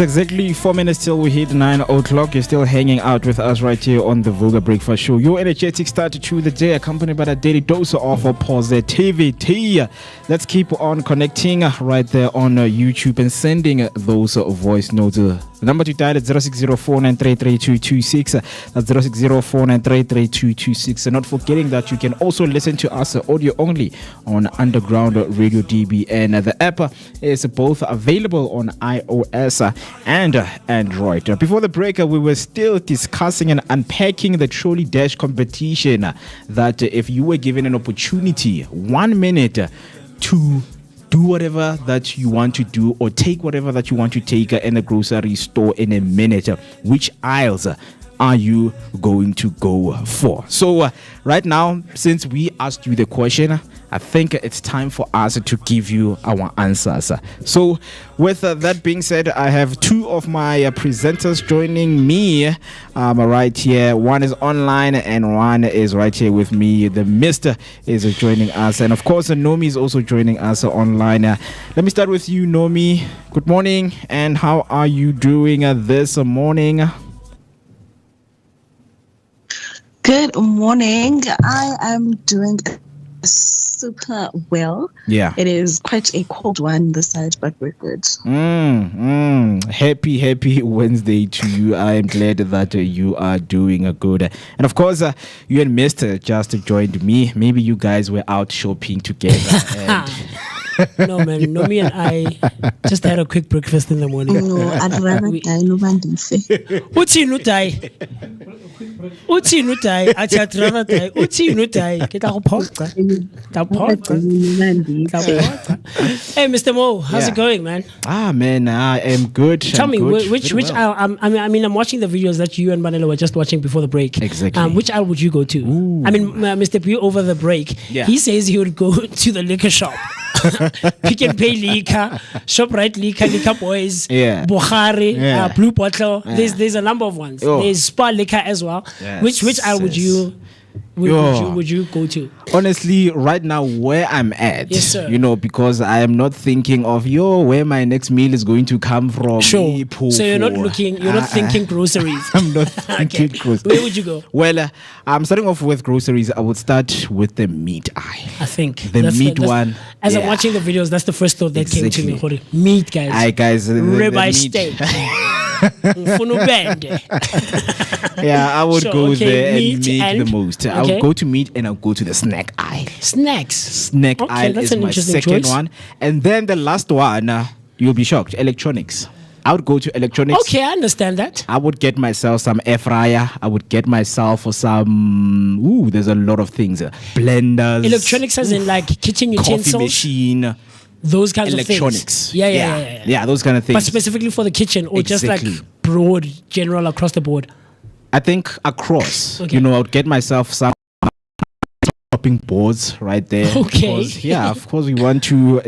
It's exactly 4 minutes till we hit 9 o'clock. You're still hanging out with us right here on the Vooka Breakfast Show. Your energetic start to the day, accompanied by a daily dose of positivity. Let's keep on connecting right there on YouTube and sending those voice notes. The number to dial is 0604933226. That's 0604933226. And not forgetting that you can also listen to us audio only on Underground Radio DB. And the app is both available on iOS and Android. Before the break, we were still discussing and unpacking the Trolly Dash competition. That if you were given an opportunity, 1 minute to do whatever that you want to do or take whatever that you want to take in the grocery store in a minute, which aisles are you going to go for? So right now, since we asked you the question, I think it's time for us to give you our answers. So with that being said, I have two of my presenters joining me right here. One is online and one is right here with me. The Mr. is joining us, and of course Nommy is also joining us online. Let me start with you, Nommy. Good morning, and how are you doing this morning? Good morning. I am doing super well. Yeah. It is quite a cold one this side, but we're good. Happy Wednesday to you. I am glad that you are doing good. And of course, you and Mr. just joined me. Maybe you guys were out shopping together. And no, man. Nommy and I just had a quick breakfast in the morning. No, I'd rather die. No man dife. Uthi nutai. Uthi nutai. I'd rather die. Uthi nutai. Get out of Hey, Mr. Mo, how's it going, man? Man, I am good. Tell me, which aisle? I mean, I'm watching the videos that you and Manelo were just watching before the break. Exactly. Which aisle would you go to? Ooh. I mean, Mr. P over the break, he says he would go to the liquor shop. Pick and Pay liquor, ShopRite liquor boys, Bukhari, Blue Bottle. There's a number of ones. There's Spa liquor as well. Yes, Which aisle would you go to? Honestly, right now where I'm at, yes, sir. Because I am not thinking of where my next meal is going to come from. Sure. So you're not thinking groceries. I'm not thinking groceries. Where would you go? Well, I'm starting off with groceries. I would start with the meat aisle. I think the meat one. As I'm watching the videos, that's the first thought that came to me. Meat, guys. Aye, guys. Ribeye steak. I would go there and meat make the most. I would go to meat and I'll go to the snack aisle. Snack aisle is my second one. And then the last one, you'll be shocked, electronics. I would go to electronics. Okay, I understand that. I would get myself some air fryer. I would get myself some, there's a lot of things. Blenders. Electronics as in like kitchen utensils. Coffee machine. Those kinds of things. Yeah, those kind of things. But specifically for the kitchen or just like broad, general across the board? I think across. Okay. I would get myself some chopping boards right there. Okay. Because, of course we want to,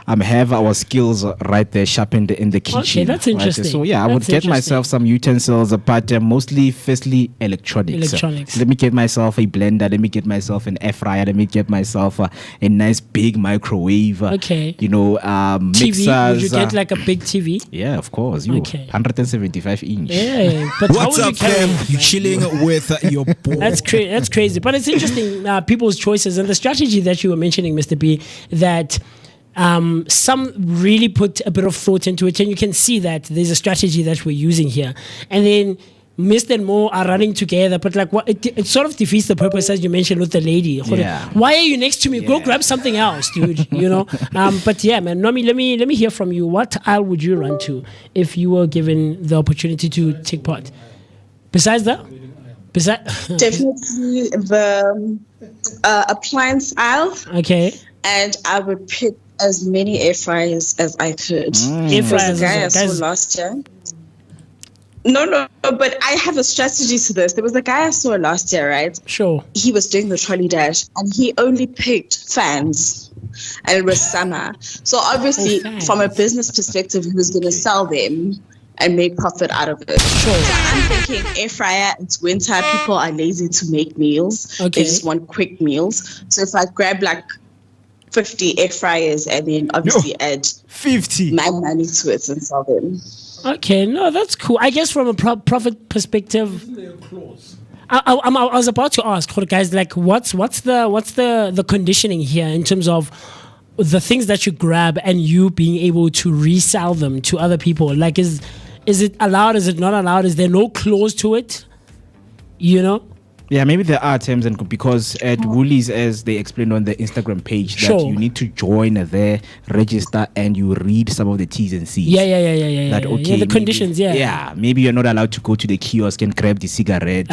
have our skills right there sharpened in the kitchen. Okay, that's interesting. Right? So I would get myself some utensils, but firstly electronics. Let me get myself a blender. Let me get myself an air fryer. Let me get myself a nice big microwave. Okay. TV. Mixers. Would you get like a big TV? Yeah, of course. 175 inch. Yeah, but what's up, Cam? You chilling with your boy? That's crazy. But it's interesting, people's choices and the strategy that you were mentioning, Mr. B, that some really put a bit of thought into it, and you can see that there's a strategy that we're using here. And then Mr. and Mo are running together, but like it sort of defeats the purpose, as you mentioned with the lady. Yeah. Why are you next to me? Go grab something else, dude. But yeah, man, Nommy, let me hear from you. What aisle would you run to if you were given the opportunity to take part? Besides definitely the appliance aisle. Okay. And I would pick as many air fryers as I could. Air fryers. The guy I saw last year. No, but I have a strategy to this. There was a guy I saw last year, right? Sure. He was doing the Trolly Dash and he only picked fans. And it was summer. So obviously, from a business perspective, he was going to sell them and make profit out of it. Sure. So I'm thinking air fryer, it's winter, people are lazy to make meals. Okay. They just want quick meals. So if I grab like 50 air fryers and then obviously add 50 my money to it and sell them. Okay, no, that's cool. I guess from a profit perspective, I was about to ask, guys, like, what's the conditioning here in terms of the things that you grab and you being able to resell them to other people? Like, is it allowed? Is it not allowed? Is there no clause to it? You know? Yeah, maybe there are terms, and because at Woolies, as they explained on the Instagram page, that you need to join there, register, and you read some of the T's and C's. Yeah. That okay, the conditions. Maybe, maybe you're not allowed to go to the kiosk and grab the cigarette.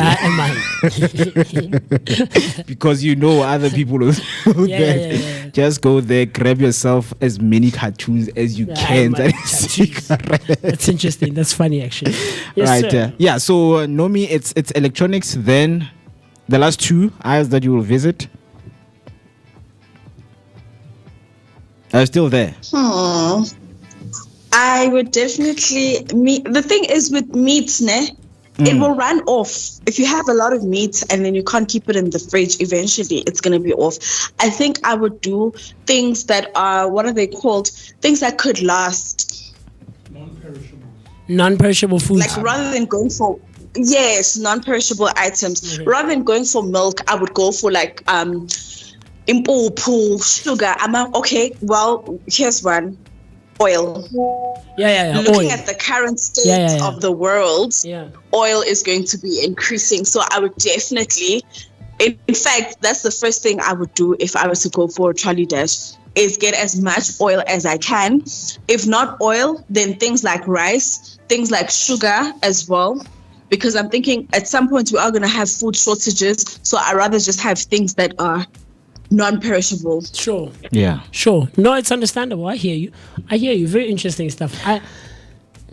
Because you know other people will just go there, grab yourself as many cartoons as you can. That's interesting. That's funny, actually. Yes, right. sir. So Nommy, it's electronics. Then the last two aisles that you will visit are still there. I would definitely the thing is with meats, it will run off. If you have a lot of meat and then you can't keep it in the fridge, eventually it's going to be off. I think I would do things that are, what are they called? Things that could last. Non-perishable foods. Like rather than going for non-perishable items. Rather than going for milk, I would go for like impuphu, sugar. Okay, well, here's one. Oil. Looking oil. At the current state of the world, oil is going to be increasing. So I would definitely, in fact, that's the first thing I would do if I was to go for a trolley dash, is get as much oil as I can. If not oil, then things like rice, things like sugar as well. Because I'm thinking at some point we are going to have food shortages. So I'd rather just have things that are non-perishable. Sure. Yeah. Sure. No, it's understandable. I hear you. Very interesting stuff.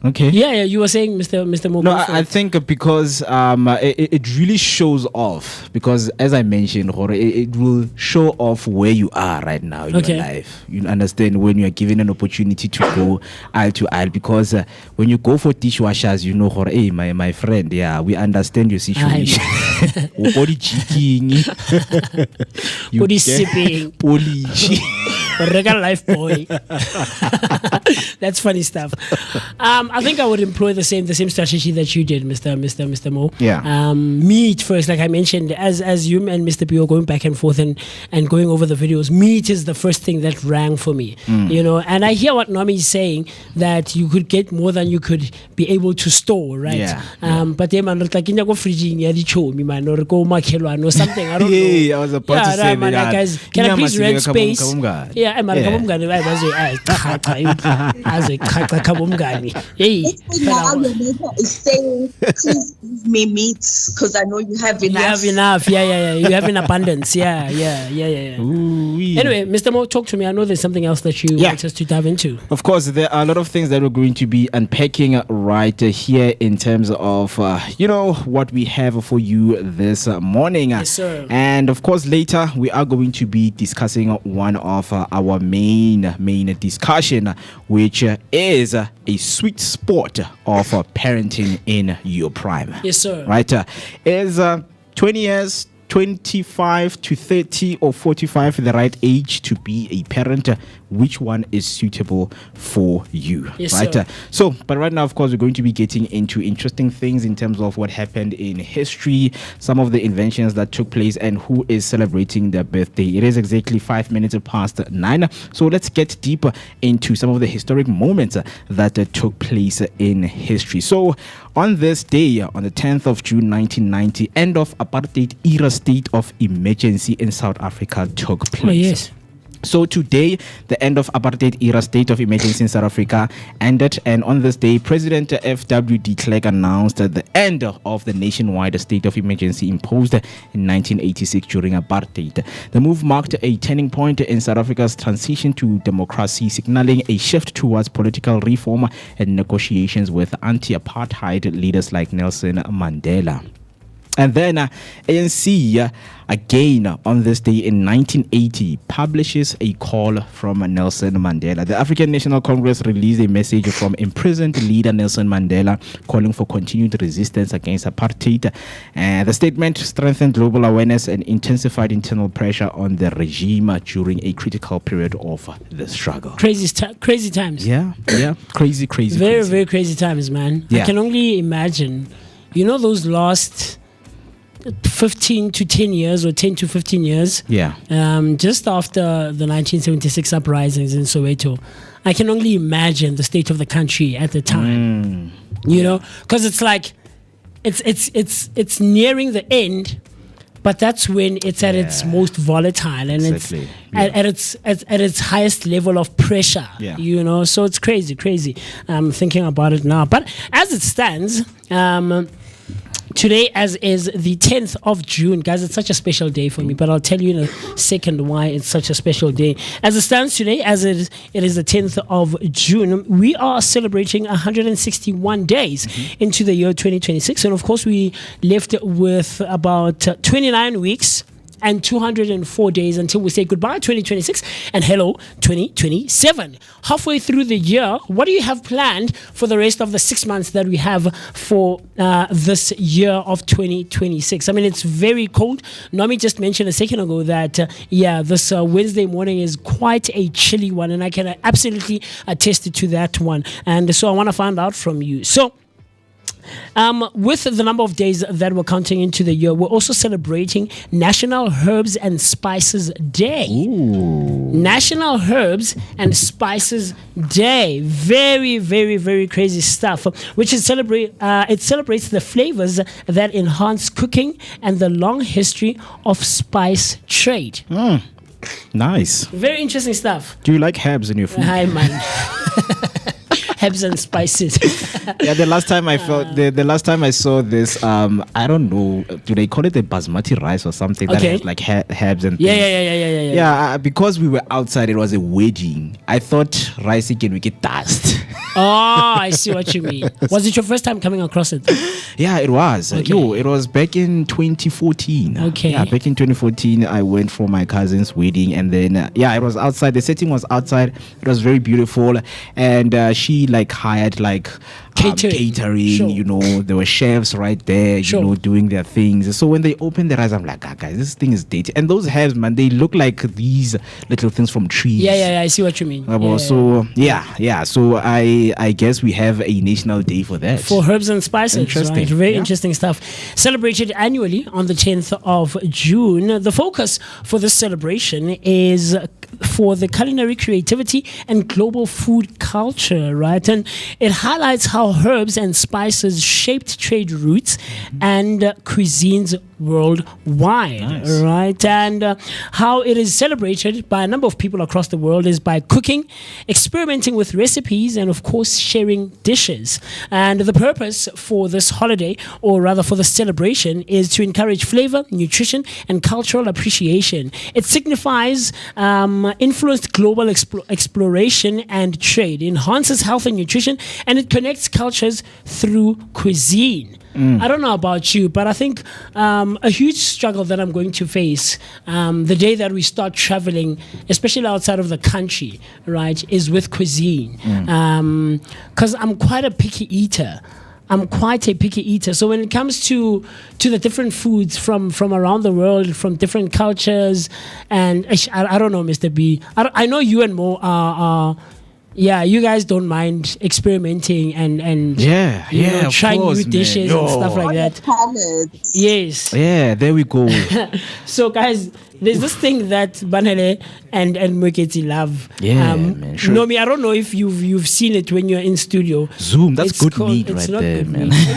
Okay. Yeah, you were saying, Mr. Mo. No, I think because it really shows off, because as I mentioned, it will show off where you are right now in your life. You understand, when you are given an opportunity to go aisle to aisle, because when you go for dishwashers, you know, hey, my friend, we understand your situation. Body cheating, body sipping, polish. Regular life boy. That's funny stuff. I think I would employ the same strategy that you did, Mr. Mo. Yeah. Meat first, like I mentioned, as you and Mr. P are going back and forth and going over the videos. Meat is the first thing that rang for me. You know, and I hear what Nommy is saying, that you could get more than you could be able to store, right? Yeah. But they man, like in your fridge, man, or go makelwan or something. I don't know. Yeah, I was about to say man, that. Guys, can I please rent space? Hey, me is saying, please give me meat because I know you have enough. You have enough. Yeah. You have in abundance. Yeah. Anyway, Mr. Mo, talk to me. I know there's something else that you want us to dive into. Of course, there are a lot of things that we're going to be unpacking right here in terms of, what we have for you this morning. Yes, sir. And of course, later we are going to be discussing one of our main discussion, which is a sweet spot of parenting in your prime. Yes, sir. Right? Is 20 years, 25 to 30 or 45 the right age to be a parent? Which one is suitable for you? Yes, right? Sir. So, but right now, of course, we're going to be getting into interesting things in terms of what happened in history, some of the inventions that took place, and who is celebrating their birthday. It is exactly 5 minutes past 9. So let's get deeper into some of the historic moments that took place in history. So on this day, on the 10th of June 1990, end of apartheid era state of emergency in South Africa took place. Oh, yes. So today, the end of apartheid era state of emergency in South Africa ended, and on this day, President F.W. de Klerk announced the end of the nationwide state of emergency imposed in 1986 during apartheid. The move marked a turning point in South Africa's transition to democracy, signaling a shift towards political reform and negotiations with anti-apartheid leaders like Nelson Mandela. And then ANC, again on this day in 1980, publishes a call from Nelson Mandela. The African National Congress released a message from imprisoned leader Nelson Mandela calling for continued resistance against apartheid. The statement strengthened global awareness and intensified internal pressure on the regime during a critical period of the struggle. Crazy times. Yeah, crazy. Very crazy times, man. Yeah. I can only imagine. You know, those last 15 to 10 years or 10 to 15 years. Yeah. Just after the 1976 uprisings in Soweto, I can only imagine the state of the country at the time. You know, because it's like it's nearing the end, but that's when it's at its most volatile and Exactly. it's at its highest level of pressure. Yeah. You know, so it's crazy. I'm thinking about it now, but as it stands, today, as is the 10th of June, guys, it's such a special day for me, but I'll tell you in a second why it's such a special day. As it stands today, as it is the 10th of June, we are celebrating 161 days into the year 2026. And of course, we left with about 29 weeks and 204 days until we say goodbye 2026 and hello 2027. Halfway through the year, what do you have planned for the rest of the 6 months that we have for this year of 2026? I mean, it's very cold. Nommy just mentioned a second ago that this Wednesday morning is quite a chilly one, and I can absolutely attest to that one. And so I want to find out from you. So with the number of days that we're counting into the year, we're also celebrating National Herbs and Spices Day. National Herbs and Spices Day. Very crazy stuff. Which is it celebrates the flavors that enhance cooking and the long history of spice trade. Nice. Very interesting stuff. Do you like herbs in your food? Hi, man. Herbs and spices. Yeah, the last time I felt the last time I saw this, I don't know, do they call it the basmati rice or something that has like herbs and things? Yeah, because we were outside, it was a wedding. I thought rice again we get dust. Oh, I see what you mean. Was it your first time coming across it? Yeah, it was. It was back in 2014. Okay. Yeah, back in 2014, I went for my cousin's wedding, and then it was outside. The setting was outside. It was very beautiful, and she like hired like catering. Sure. You know, there were chefs right there, you know, doing their things. So when they opened the rice, I'm like, guys, this thing is dated. And those herbs, man, they look like these little things from trees. Yeah, I see what you mean. So I guess we have a national day for that. For herbs and spices. Interesting. Right? Very interesting stuff. Celebrated annually on the 10th of June. The focus for this celebration is for the culinary creativity and global food culture, right? And it highlights how herbs and spices shaped trade routes and cuisines worldwide, right? And how it is celebrated by a number of people across the world is by cooking, experimenting with recipes, and of course sharing dishes. And the purpose for this holiday, or rather for the celebration, is to encourage flavor, nutrition, and cultural appreciation. It signifies influenced global exploration and trade, enhances health and nutrition, and it connects cultures through cuisine. I don't know about you, but I think a huge struggle that I'm going to face the day that we start traveling, especially outside of the country, right, is with cuisine. Because I'm quite a picky eater. So when it comes to the different foods from around the world, from different cultures, and I don't know, Mr. B. I know you and Mo are you guys don't mind experimenting and trying new dishes and stuff like that. Yes. Yeah, there we go. So guys, there's this thing that Banele and Moeketsi love. Yeah, man. Sure. Nommy, I don't know if you've seen it when you're in studio. Zoom, that's It's good called- meat it's right not there, good man. meat.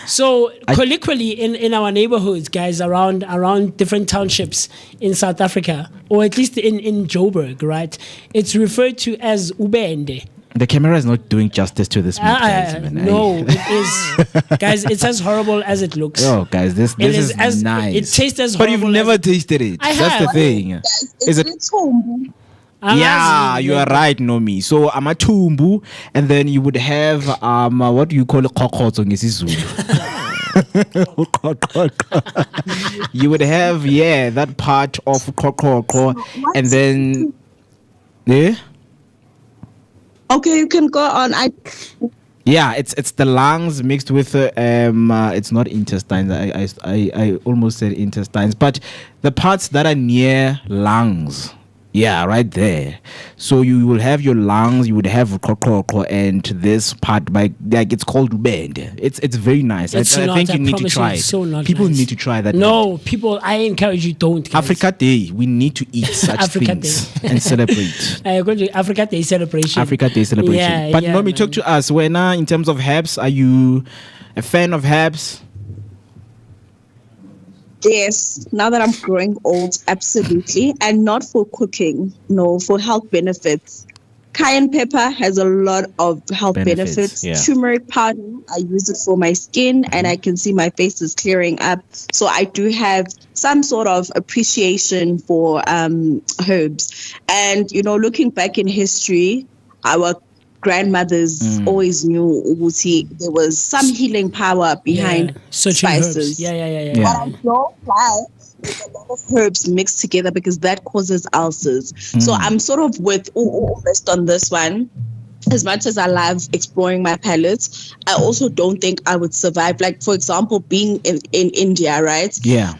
So colloquially in our neighborhoods, guys, around different townships in South Africa, or at least in Joburg, right, it's referred to as ubende. The camera is not doing justice to this meat, guys, man. No, it is. Guys, it's as horrible as it looks. Oh, guys, this is as nice. It tastes as but horrible. you've never tasted it. I That's have. the thing. Is it? Yeah, Amazi, you are right, Nommy. So amatumbu, and then you would have what do you call it, kokotso ngesiZulu. You would have that part of and then yeah. Okay, you can go on. Yeah, it's the lungs mixed with it's not intestines. I almost said intestines, but the parts that are near lungs. Yeah, right there. So you will have your lungs, you would have and this part like it's called bend. It's very nice. I think you need to try it. So not people nice. need to try that. No, people, I encourage you, don't. Guys. Africa Day, we need to eat such Africa things and celebrate. I'm going to Africa Day celebration. Africa Day celebration. Yeah, but yeah, Nommy, talk to us. When in terms of herbs, are you a fan of herbs? Yes, now that I'm growing old, absolutely. And not for cooking, no, for health benefits. Cayenne pepper has a lot of health benefits. Yeah. Turmeric powder, I use it for my skin and I can see my face is clearing up. So I do have some sort of appreciation for herbs. And, looking back in history, our grandmothers always knew there was some healing power behind spices. Yeah. But I don't like a lot of herbs mixed together because that causes ulcers. So I'm sort of with based on this one. As much as I love exploring my palates, I also don't think I would survive. Like, for example, being in India, right? Yeah.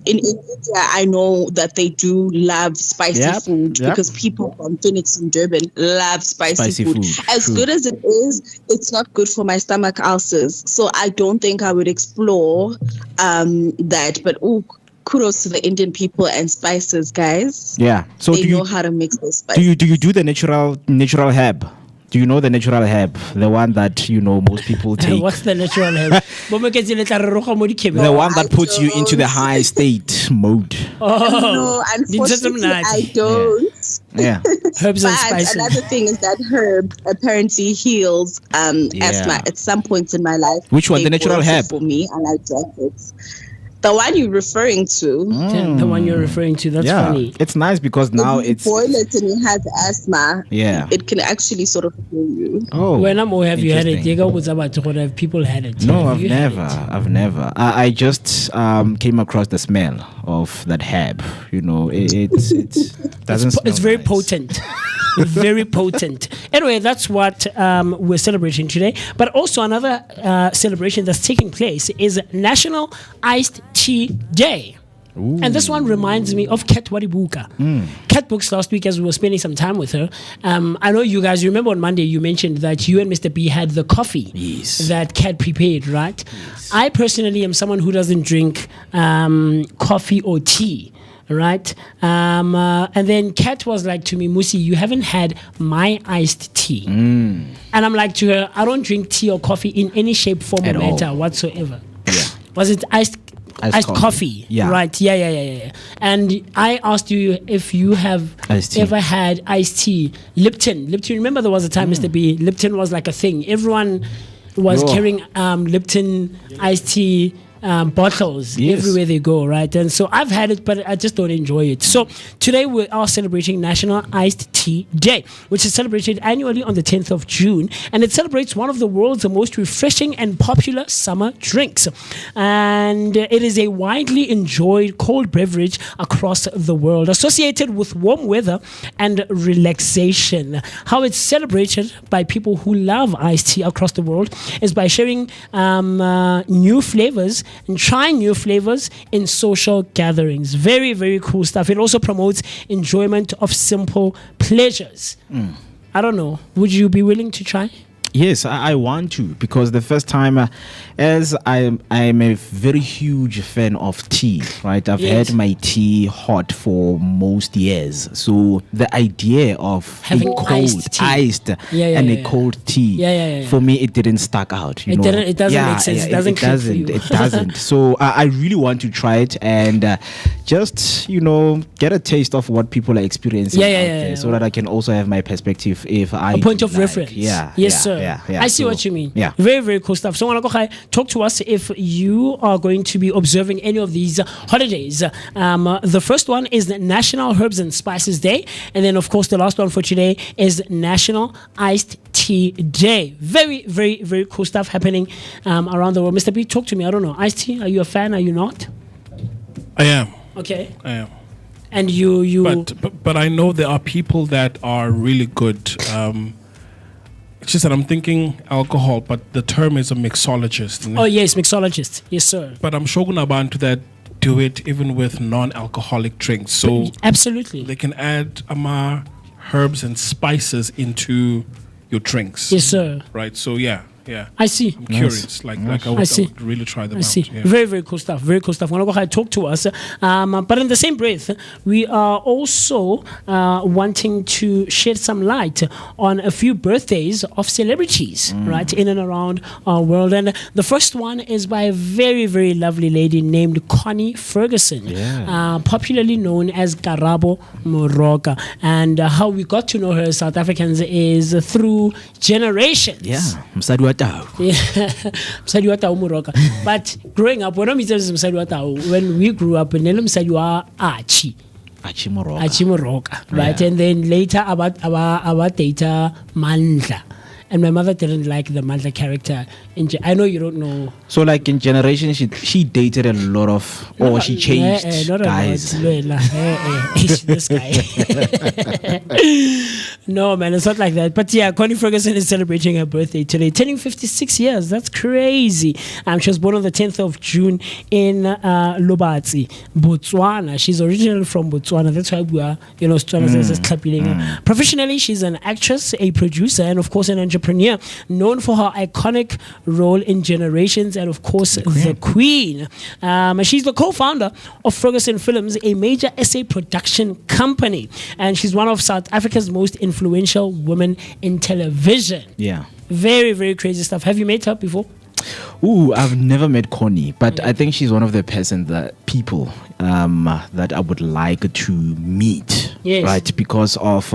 In India, I know that they do love spicy food because people from Phoenix and Durban love spicy food. As good as it is, it's not good for my stomach ulcers. So I don't think I would explore that. But kudos to the Indian people and spices, guys. Yeah. So they know how to mix those spices. Do you do the natural herb? Do you know the natural herb? The one that, most people take. What's the natural herb? The one that puts you into the high state mode. No, unfortunately, I don't. Yeah. Herbs and spices. Another thing is that herb apparently heals asthma at some points in my life. Which one? The natural herb? For me, and I drank it. The one you're referring to. The one you're referring to. That's funny. It's nice because now if you boil it and you have asthma, it can actually sort of kill you. Oh. When have you had it? Have people had it? No, I've never. I just came across the smell of that herb. It doesn't smell It's very nice. potent. Very potent. Anyway, that's what we're celebrating today. But also another celebration that's taking place is National Iced Tea Day. Ooh. And this one reminds me of Kat Vooka. Kat Books last week as we were spending some time with her. I know you guys remember on Monday you mentioned that you and Mr. B had the coffee that Kat prepared, right? Yes. I personally am someone who doesn't drink coffee or tea. Right, and then Kat was like to me, MooCee, you haven't had my iced tea. And I'm like to her, I don't drink tea or coffee in any shape, form, or matter whatsoever. Yeah. Was it iced coffee? Yeah. Right. Yeah. And I asked you if you have ever had iced tea. Lipton. Remember there was a time, Mr. B, Lipton was like a thing. Everyone was carrying Lipton iced tea bottles everywhere they go, right? And so I've had it, but I just don't enjoy it. So today we are celebrating National Iced Tea Day, which is celebrated annually on the 10th of June, and it celebrates one of the world's most refreshing and popular summer drinks. And it is a widely enjoyed cold beverage across the world, associated with warm weather and relaxation. How it's celebrated by people who love iced tea across the world is by sharing new flavors and trying new flavors in social gatherings. Very, very cool stuff. It also promotes enjoyment of simple pleasures. I don't know. Would you be willing to try? Yes, I want to, because the first time, as I'm a very huge fan of tea, right? I've had my tea hot for most years. So the idea of having a cold, iced and a cold tea, for me, it didn't stack out. It doesn't make sense. It doesn't click for you. It doesn't. So I really want to try it and just, get a taste of what people are experiencing out there, so that I can also have my perspective if I a point of reference. Yes, sir. I see what you mean. Yeah. Very, very cool stuff. So, Wanakokhai, talk to us if you are going to be observing any of these holidays. The first one is the National Herbs and Spices Day. And then, of course, the last one for today is National Iced Tea Day. Very, very, very cool stuff happening around the world. Mr. B, talk to me. I don't know. Iced tea, are you a fan? Are you not? I am. Okay. I am. And you but I know there are people that are really good. It's just that I'm thinking alcohol, but the term is a mixologist. Oh yes, mixologist. Yes, sir. But I'm sure abantu that do it even with non-alcoholic drinks. So absolutely, they can add herbs and spices into your drinks. Yes, sir. Right. So yeah. I see. I'm curious. I would really try them out. I see. Yeah. Very, very cool stuff. Very cool stuff. Wanna go ahead and talk to us. But in the same breath, we are also wanting to shed some light on a few birthdays of celebrities, right, in and around our world. And the first one is by a very, very lovely lady named Connie Ferguson, popularly known as Karabo Moroka. And how we got to know her as South Africans is through generations. Yeah. Msadi wa Tau Moroka. But growing up, when we grew up, Msadi wa Achi Moroka, right? And then later about data Mandla. And my mother didn't like the Mandla character. I know you don't know. So, like in generation, she dated a lot of, or she changed guys. This guy. No, man, it's not like that. But yeah, Connie Ferguson is celebrating her birthday today, turning 56 years. That's crazy. She was born on the 10th of June in Lobatsi, Botswana. She's originally from Botswana. That's why we are, Professionally, she's an actress, a producer, and of course an entrepreneur, known for her iconic role in Generations and of course the Queen. She's the co-founder of Ferguson Films, a major essay production company, and she's one of South Africa's most influential women in television. Yeah. Very, very crazy stuff. Have you met her before? Ooh, I've never met Connie, but I think she's one of the people that I would like to meet. Yes. Right, because of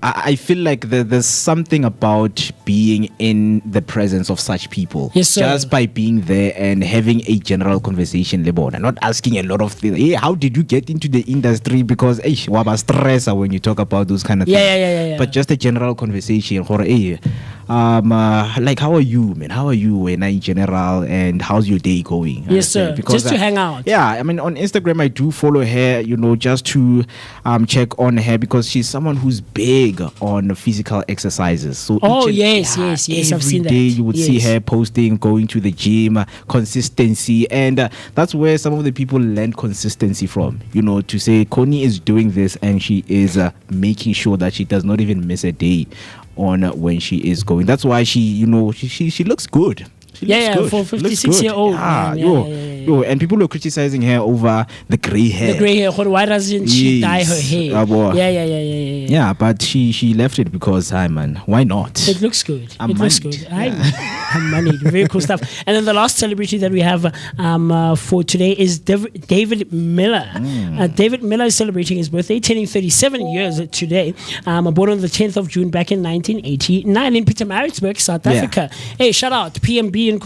I feel like there's something about being in the presence of such people. Yes, sir. Just by being there and having a general conversation, and not asking a lot of things. Hey, how did you get into the industry? Because waba stress when you talk about those kind of things. Yeah. But just a general conversation. Like, how are you, man? How are you in general, and how's your day going? Yes, sir. Because just to hang out. Yeah, I mean, on Instagram, I do follow her, just to check on her, because she's someone who's big on physical exercises. So yes, I've seen that. Every day you would see her posting, going to the gym, consistency, and that's where some of the people learn consistency from. To say Connie is doing this, and she is making sure that she does not even miss a day on when she is going. That's why she looks good. For 56-year-old. And people were criticizing her over the gray hair. Why doesn't she dye her hair? Yeah, but she left it because, why not? It looks good. I'm money. Very cool stuff. And then the last celebrity that we have for today is David Miller. David Miller is celebrating his birthday, turning 37 years today. Born on the 10th of June back in 1989 in Pietermaritzburg, South Africa. Hey, shout out PMB in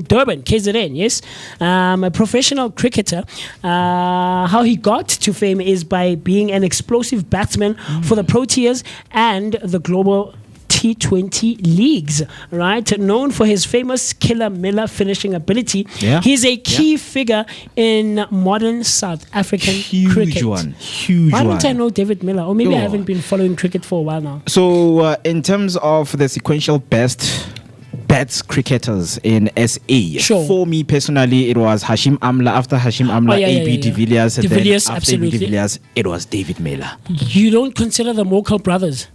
Durban, KZN. Yes, a professional cricketer. How he got to fame is by being an explosive batsman for the Proteas and the global T20 leagues, right? Known for his famous Killer Miller finishing ability. He's a key figure in modern South African cricket. Why don't I know David Miller? Or maybe I haven't been following cricket for a while now. So in terms of the sequential best cricketers in SA. Sure. For me personally, it was Hashim Amla. After Hashim Amla, AB de Villiers. De Villiers, then after absolutely. AB de Villiers, it was David Miller. You don't consider the Moeketsi brothers?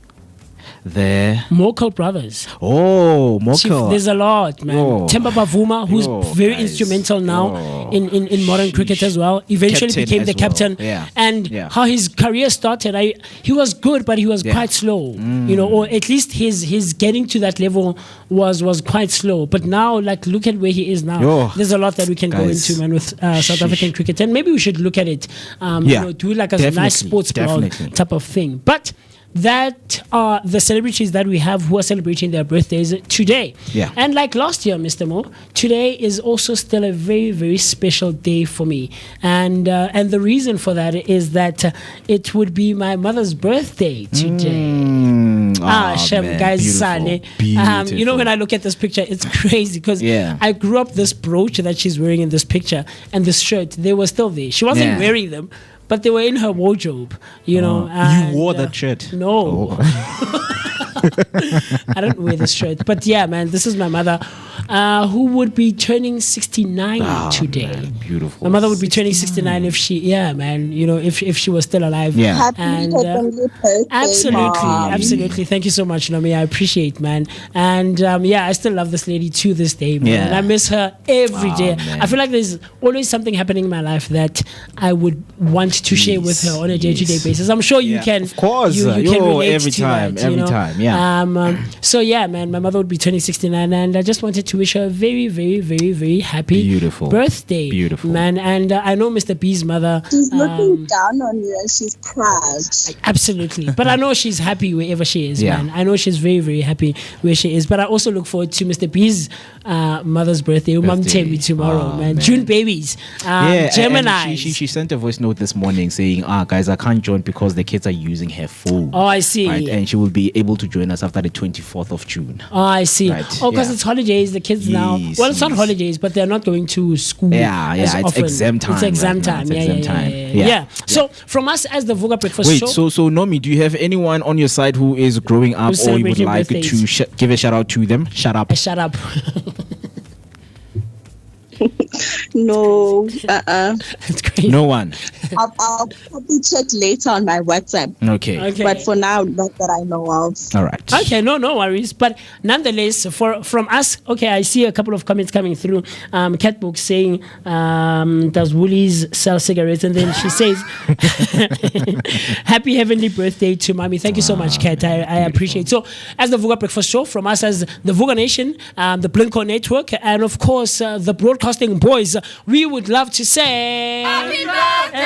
The Moeketsi brothers. Oh, Moeketsi. There's a lot, man. Temba Bavuma, who's very instrumental now in modern cricket as well. Eventually became the captain. And how his career started, he was good, but he was quite slow. Or at least his getting to that level was quite slow. But now, look at where he is now. There's a lot that we can go into, man, with South African cricket. And maybe we should look at it, do like a nice sports blog type of thing. But that are the celebrities that we have who are celebrating their birthdays today. Yeah. And like last year, Mr. Mo, today is also still a very, very special day for me. And the reason for that is that it would be my mother's birthday today. Shem, guys, Sane. You know, when I look at this picture, it's crazy because I grew up this brooch that she's wearing in this picture and this shirt, they were still there. She wasn't wearing them, but they were in her wardrobe, you know. You wore that shirt? No. I don't wear this shirt. But yeah, man, this is my mother who would be turning 69 today. Man, beautiful. My mother would be turning 69 if she, if she was still alive. Yeah. Happy birthday, absolutely. Thank you so much, Nommy. I appreciate, man. And I still love this lady to this day, man. Yeah. And I miss her every day. Man. I feel like there's always something happening in my life that I would want to share with her on a day-to-day basis. I'm sure you can. Of course. You can relate every to time. that, Every time. Yeah. So yeah, man, my mother would be turning 69, and I just wanted to wish her a very, very, very, very happy birthday, man. And I know Mr. B's mother. She's looking down on you, and she's proud. Absolutely, but I know she's happy wherever she is, man. I know she's very, very happy where she is. But I also look forward to Mr. B's mother's birthday, Moeketsi, tomorrow, man. June babies, Gemini. She sent a voice note this morning saying, guys, I can't join because the kids are using her phone. Oh, I see. Right? And she will be able to join us after the 24th of June. Oh, I see. Right. Oh, because it's holidays, the kids now. Well, it's not holidays, but they're not going to school. It's often. exam time. It's exam time. Yeah. So from us as the Vooka Breakfast Show. So Nommy, do you have anyone on your side who is growing up or you would like birthdays? To give a shout out to them? Shut up. Shut up. No, It's crazy. No one. I'll probably check later on my WhatsApp. Okay. But for now, not that I know of. All right. Okay, no worries. But nonetheless, from us, okay, I see a couple of comments coming through. Catbook saying, does Woolies sell cigarettes? And then she says, happy heavenly birthday to Mommy. Thank you so much, Kat. I appreciate it. So, as the Vooka Breakfast Show, from us as the Vooka Nation, the Blinko Network, and of course, the Broadcasting Boys, we would love to say happy birthday!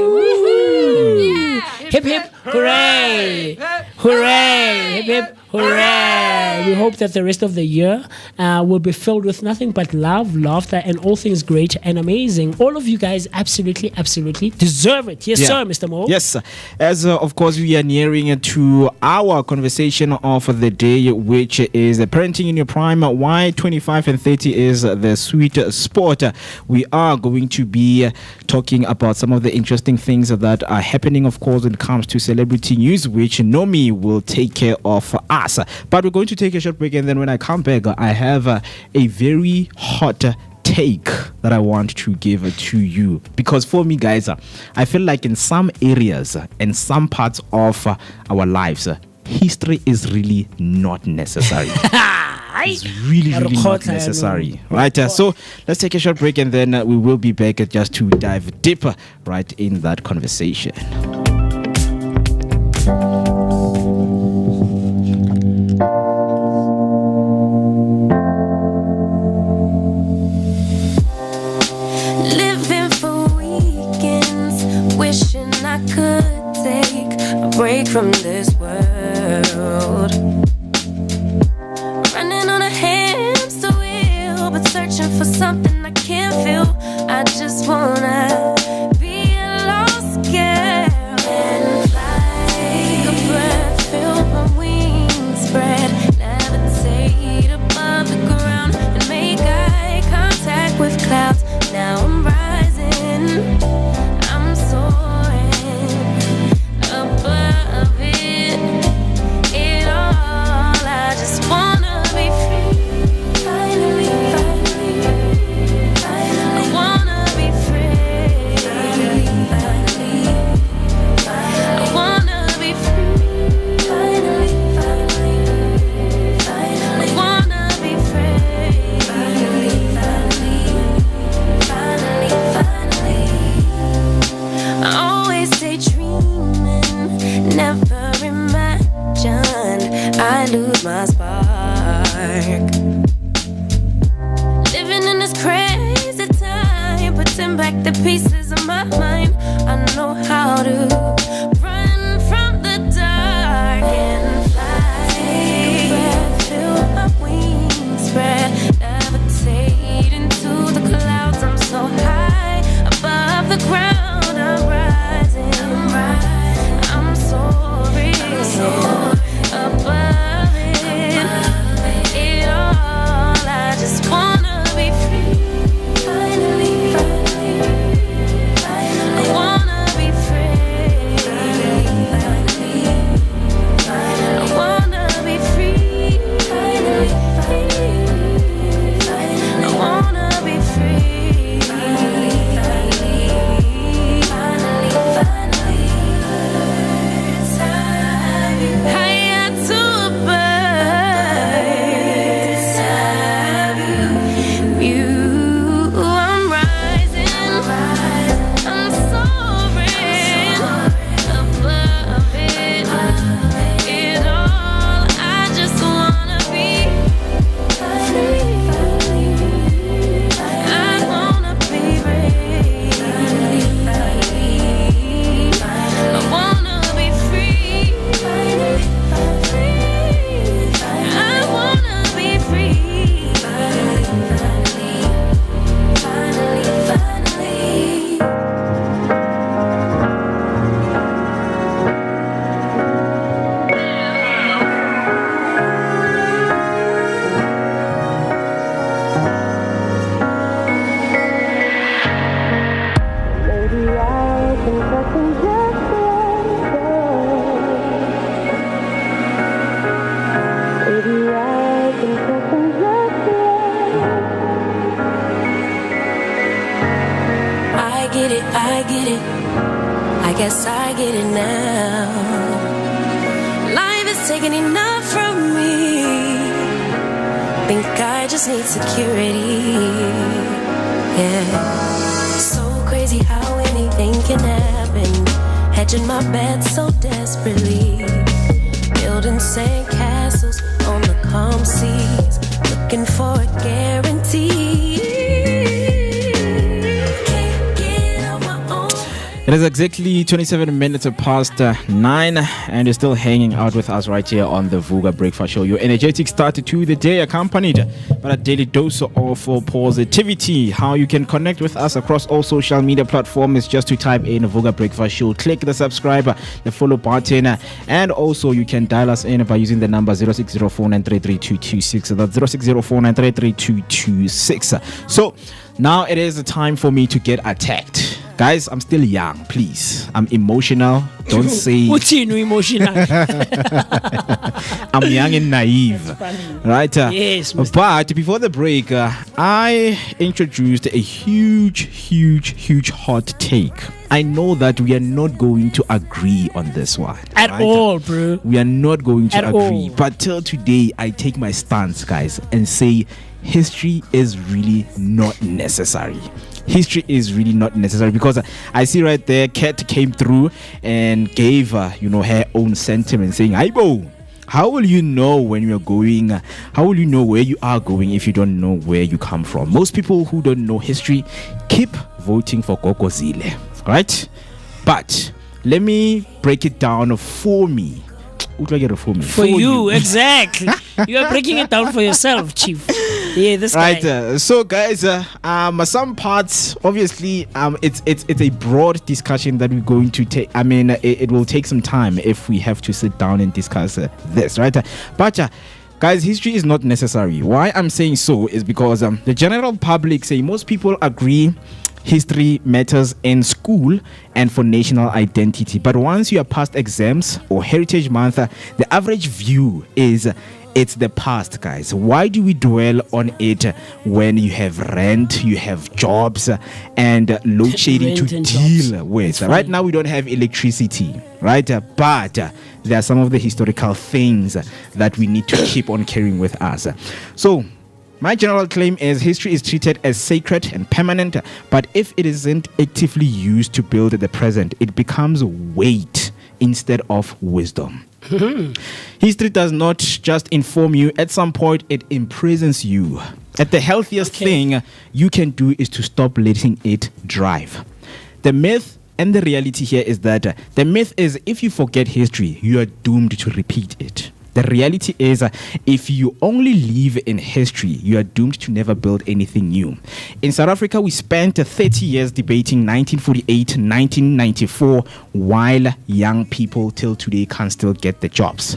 Woohoo! Yeah. Hip hip hooray! Hooray! Hip hip hooray! We hope that the rest of the year will be filled with nothing but love, laughter, and all things great and amazing. All of you guys absolutely deserve it. Yes, sir, Mr. Mo. Yes, as of course we are nearing to our conversation of the day, which is parenting in your prime. Why 25 and 30 is the sweet spot. We are going to be talking about some of the interesting things that are happening, of course, when it comes to celebrity news, which Nommy will take care of us. But we're going to take a short break, and then when I come back, I have a very hot take that I want to give to you, because for me, guys, I feel like in some areas and some parts of our lives, history is really not necessary. It's really not necessary, right? So let's take a short break, and then we will be back just to dive deeper right in that conversation. Living for weekends, wishing I could take a break from this world. Running on a hamster wheel, but searching for something I can't feel. I just wanna be a lost girl and fly. Take a breath, feel my wings spread, levitate above the ground and make eye contact with clouds. Now I'm rising, I'm soaring above it all. I just wanna be free. Finally, I wanna be free. I wanna be free. Finally, I wanna be free. Finally. I always daydreaming, never imagined I lose my spark. Living in this crazy time, putting back the pieces of my mind. I know how to run from the dark. I get it. I guess I get it now. Life is taking enough from me. Think I just need security. Yeah. So crazy how anything can happen. Hedging my bets so desperately. Building sand castles on the calm seas. Looking for a guarantee. It is exactly 27 minutes past 9, and you're still hanging out with us right here on the Vooka Breakfast Show. Your energetic start to the day, accompanied by a daily dose of positivity. How you can connect with us across all social media platforms is just to type in Vooka Breakfast Show, click the subscribe, the follow button, and also you can dial us in by using the number 0604933226. That's 0604933226. So now it is the time for me to get attacked. Guys, I'm still young, please. I'm emotional. Don't say... What's emotional? I'm young and naive. Right? Yes. But before the break, I introduced a huge hot take. I know that we are not going to agree on this one. At all, bro. We are not going to agree. All. But till today, I take my stance, guys, and say history is really not necessary. History is really not necessary, because I see right there, Kat came through and gave her own sentiment, saying, "Aibo, how will you know when you're going? How will you know where you are going if you don't know where you come from?" Most people who don't know history keep voting for Kokozile, right? But let me break it down for me. For you, exactly. You are breaking it down for yourself, Chief. Yeah, this right, guy. So guys, some parts, obviously, it's a broad discussion that we're going to take. I mean, it will take some time if we have to sit down and discuss this, right? But guys, history is not necessary. Why I'm saying so is because the general public say most people agree history matters in school and for national identity. But once you are past exams or Heritage Month, the average view is it's the past, guys. Why do we dwell on it when you have rent, you have jobs, and load shedding to deal with? Right now, we don't have electricity, right? But there are some of the historical things that we need to keep on carrying with us. So, my general claim is history is treated as sacred and permanent, but if it isn't actively used to build the present, it becomes weight instead of wisdom. History does not just inform you. At some point, it imprisons you. At the healthiest thing you can do is to stop letting it drive. The myth and the reality here is that the myth is if you forget history, you are doomed to repeat it. The reality is, if you only live in history, you are doomed to never build anything new. In South Africa, we spent 30 years debating 1948, 1994, while young people till today can't still get the jobs.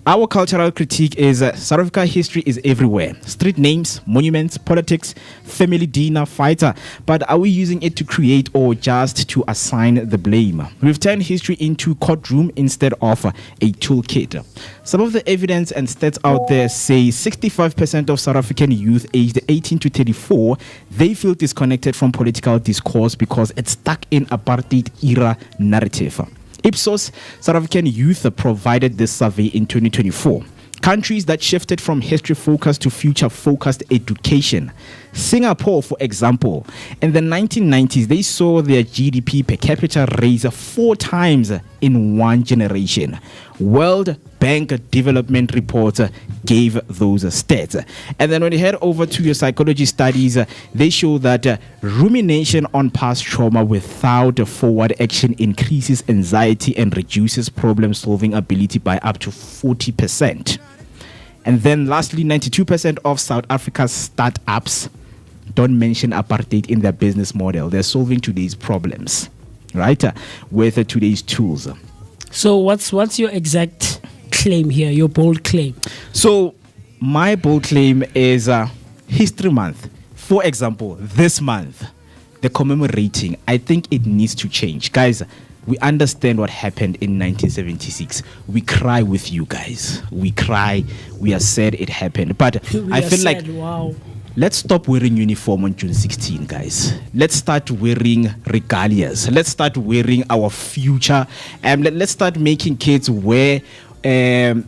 Our cultural critique is South Africa history is everywhere. Street names, monuments, politics, family dinner, fighter. But are we using it to create or just to assign the blame? We've turned history into courtroom instead of a toolkit. Some of the evidence and stats out there say 65% of South African youth aged 18 to 34, they feel disconnected from political discourse because it's stuck in apartheid era narrative. Ipsos South African Youth provided this survey in 2024. Countries that shifted from history-focused to future-focused education. Singapore, for example, in the 1990s, they saw their GDP per capita rise 4 times in one generation. World Bank Development Report gave those stats. And then when you head over to your psychology studies, they show that rumination on past trauma without forward action increases anxiety and reduces problem-solving ability by up to 40%. And then lastly, 92% of South Africa's startups don't mention apartheid in their business model. They're solving today's problems, right, with today's tools. So what's your exact claim here, your bold claim? So my bold claim is History Month. For example, this month, the commemorating, I think it needs to change. Guys, we understand what happened in 1976. We cry with you guys. We cry. We are sad it happened. But I feel like, wow. Let's stop wearing uniform on June 16, guys. Let's start wearing regalias. Let's start wearing our future. Let's start making kids wear, the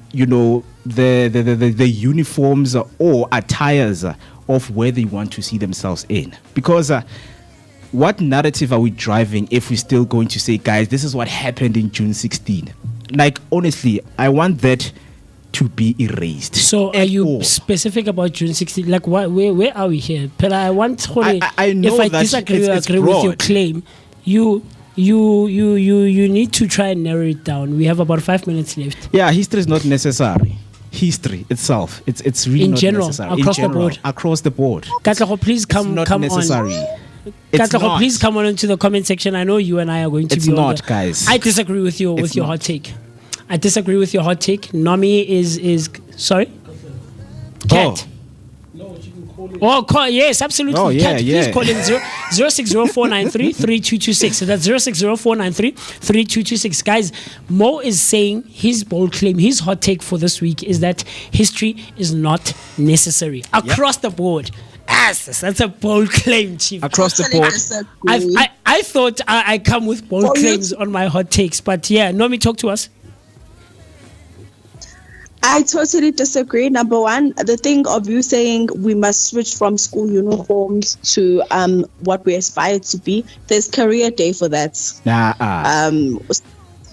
uniforms or attires of where they want to see themselves in. Because what narrative are we driving if we're still going to say, guys, this is what happened in June 16? Like, honestly, I want that to be erased. So are you specific about June 16? Like, where are we here? Pela, I want I know if I that disagree it's agree broad. with your claim, you need to try and narrow it down. We have about 5 minutes left. Yeah, history is not necessary. History itself, it's really In not general, necessary. across the board. Across the board. Katlaho, please come necessary. on. It's Katlaho, not. please come on into the comment section. I know you and I are going to It's be not, on guys. I disagree with your hot take. I disagree with your hot take. Nommy is sorry? Cat. Yes, absolutely. Oh, yeah, Cat, yeah. please call in 0604933226. So that's 0604933226. Guys, Mo is saying his bold claim, his hot take for this week is that history is not necessary across the board. Yes, that's a bold claim, Chief. Across the board. I thought I come with bold claims on my hot takes, but yeah, Nommy, talk to us. I totally disagree. Number one, the thing of you saying we must switch from school uniforms to what we aspire to be, there's career day for that.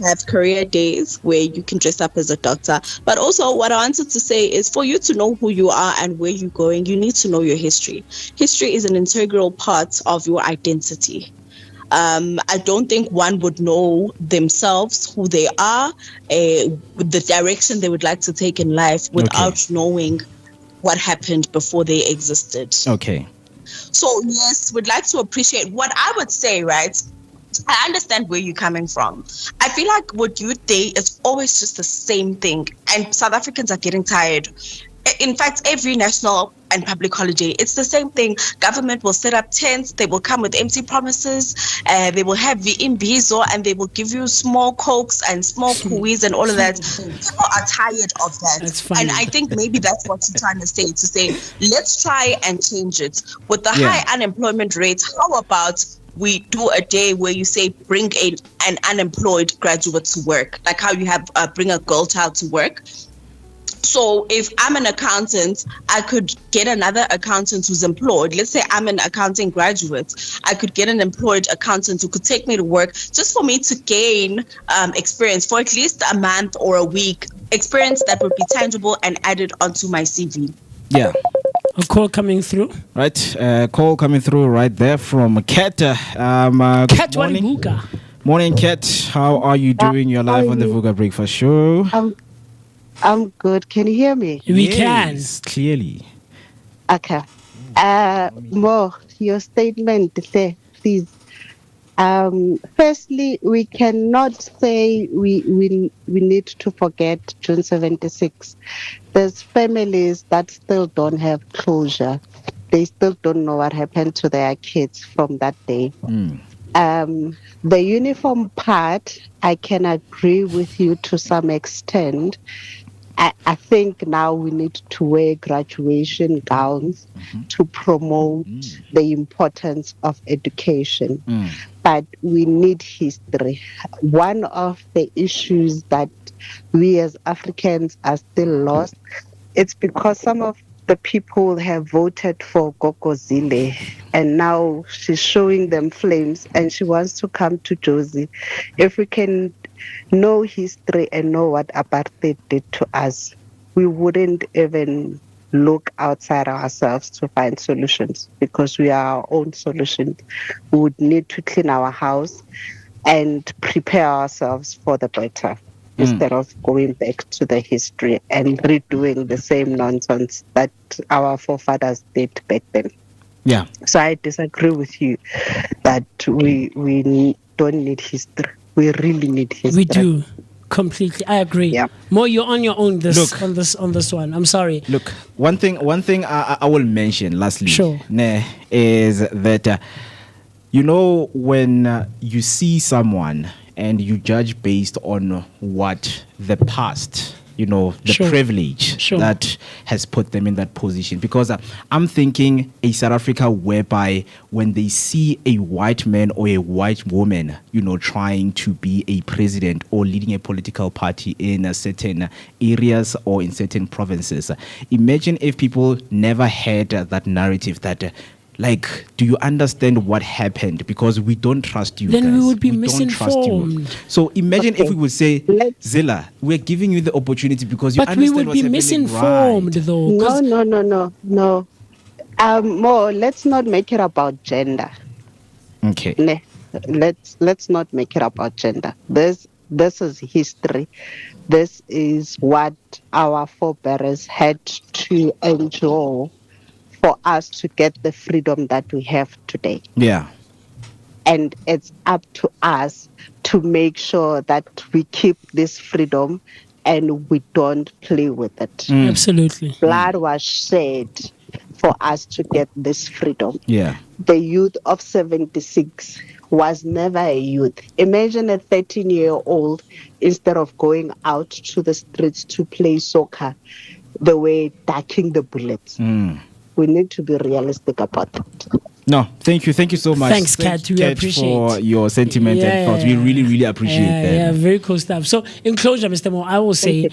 Have career days where you can dress up as a doctor. But also what I wanted to say is for you to know who you are and where you're going, you need to know your history. History is an integral part of your identity. I don't think one would know themselves, who they are, the direction they would like to take in life without knowing what happened before they existed. Okay. So, yes, we'd like to appreciate what I would say, right? I understand where you're coming from. I feel like what Youth Day is always just the same thing, and South Africans are getting tired. In fact, every national and public holiday, it's the same thing. Government will set up tents, they will come with empty promises, they will have the imbizo, and they will give you small cokes and small kuis and all of that. People are tired of that. That's funny. And I think maybe that's what you're trying to say, let's try and change it. With the high unemployment rate, how about we do a day where you say bring an unemployed graduate to work, like how you have bring a girl child to work. So if I'm an accountant, I could get another accountant who's employed. Let's say I'm an accounting graduate. I could get an employed accountant who could take me to work just for me to gain experience for at least a month or a week, experience that would be tangible and added onto my CV. Yeah. A call coming through. Right. Call coming through right there from Kat. Kat morning. Vooka. Morning, Kat. How are you doing? You're live on the Vooka Breakfast Show. I'm good. Can you hear me? We can. Clearly. Okay. Mo, your statement, please. Firstly, we cannot say we need to forget June 76. There's families that still don't have closure. They still don't know what happened to their kids from that day. The uniform part, I can agree with you to some extent. I think now we need to wear graduation gowns to promote the importance of education. But we need history. One of the issues that we as Africans are still lost, it's because some of the people have voted for Gokozile, and now she's showing them flames and she wants to come to Josie. If we can know history and know what apartheid did to us, we wouldn't even look outside ourselves to find solutions, because we are our own solutions. We would need to clean our house and prepare ourselves for the better, instead of going back to the history and redoing the same nonsense that our forefathers did back then. Yeah. So I disagree with you that we don't need history. We really need history. We do. Completely. I agree. Yeah. Mo, you're on your own on this one. I'm sorry. Look, one thing I will mention lastly, sure, is that You know, when you see someone and you judge based on what the past, you know, the privilege that has put them in that position. Because I'm thinking a South Africa whereby when they see a white man or a white woman, you know, trying to be a president or leading a political party in certain areas or in certain provinces, imagine if people never had that narrative that like, do you understand what happened? Because we don't trust you. Then guys. we would be misinformed. So imagine if we would say, Zilla, we're giving you the opportunity because you understand what's happening. But we would be misinformed, right. though. No. More, let's not make it about gender. Okay. Let's not make it about gender. This is history. This is what our forebears had to endure for us to get the freedom that we have today. Yeah. And it's up to us to make sure that we keep this freedom and we don't play with it. Absolutely. Blood was shed for us to get this freedom. Yeah. The youth of 76 was never a youth. Imagine a 13-year-old, instead of going out to the streets to play soccer, they were ducking the bullets. We need to be realistic about that. No, thank you so much. Thanks, Kat. We appreciate for your sentiment and thoughts. We really appreciate that. Yeah, very cool stuff. So, in closure, Mr. Mo, I will say,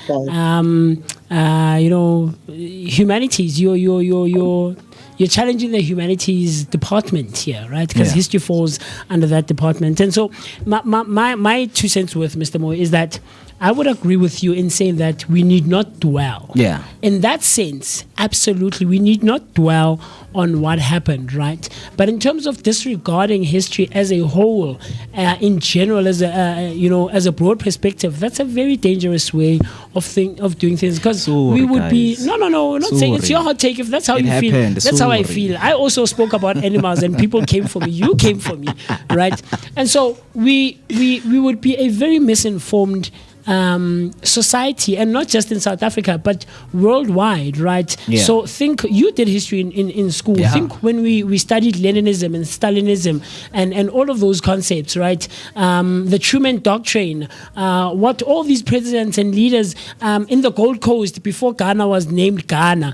humanities. You're challenging the humanities department here, right? Because history falls under that department. And so, my 2 cents worth, Mr. Mo, is that I would agree with you in saying that we need not dwell. Yeah. In that sense, absolutely, we need not dwell on what happened, right? But in terms of disregarding history as a whole, in general, as a broad perspective, that's a very dangerous way of doing things. Because we would be not saying it's your hot take. If that's how you feel, that's how I feel. I also spoke about animals, and people came for me. You came for me, right? And so we would be a very misinformed society, and not just in South Africa but worldwide, right? So think, you did history in school. Think when we studied Leninism and Stalinism and all of those concepts, right? The Truman Doctrine, what all these presidents and leaders in the Gold Coast before Ghana was named Ghana,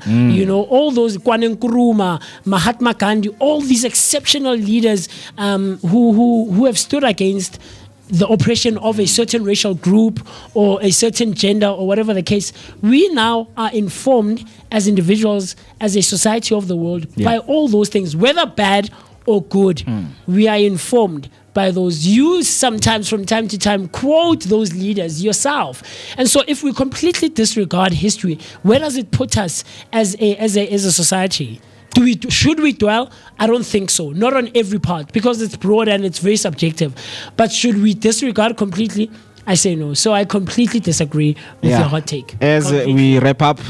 all those Kwame Nkrumah, Mahatma Gandhi, all these exceptional leaders who have stood against the oppression of a certain racial group or a certain gender or whatever the case. We now are informed as individuals, as a society of the world, by all those things, whether bad or good. We are informed by those. You sometimes, from time to time, quote those leaders yourself. And so if we completely disregard history, where does it put us as a society? Should we dwell? I don't think so. Not on every part, because it's broad and it's very subjective. But should we disregard completely? I say no. So I completely disagree with your hot take. As we wrap up,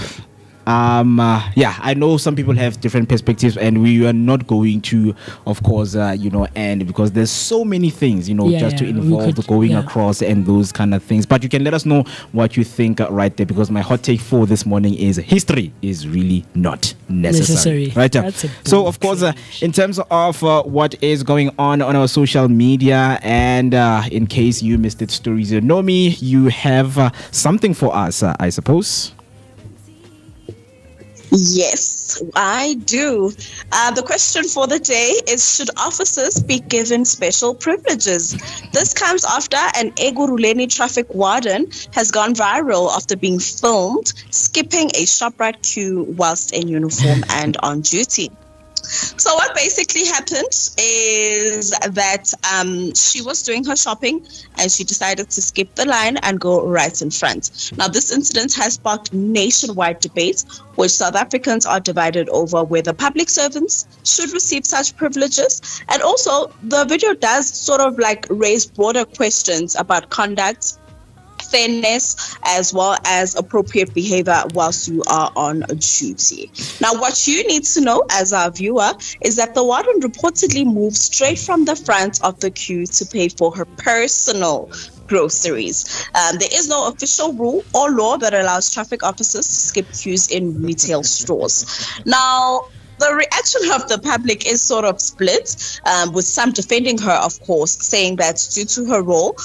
I know some people have different perspectives, and we are not going to, of course, end, because there's so many things, to involve going across and those kind of things. But you can let us know what you think right there, because my hot take for this morning is history is really not necessary. Right. So, of course, in terms of what is going on our social media, and in case you missed it, Stories You Know Me, you have something for us, I suppose. Yes, I do. The question for the day is, should officers be given special privileges? This comes after an Eguruleni traffic warden has gone viral after being filmed skipping a ShopRite queue whilst in uniform and on duty. So what basically happened is that she was doing her shopping and she decided to skip the line and go right in front. Now, this incident has sparked nationwide debates, which South Africans are divided over whether public servants should receive such privileges. And also, the video does sort of raise broader questions about conduct, fairness, as well as appropriate behavior whilst you are on duty. Now, what you need to know as our viewer is that the warden reportedly moved straight from the front of the queue to pay for her personal groceries. There is no official rule or law that allows traffic officers to skip queues in retail stores. Now, The reaction of the public is sort of split, with some defending her, of course, saying that due to her role,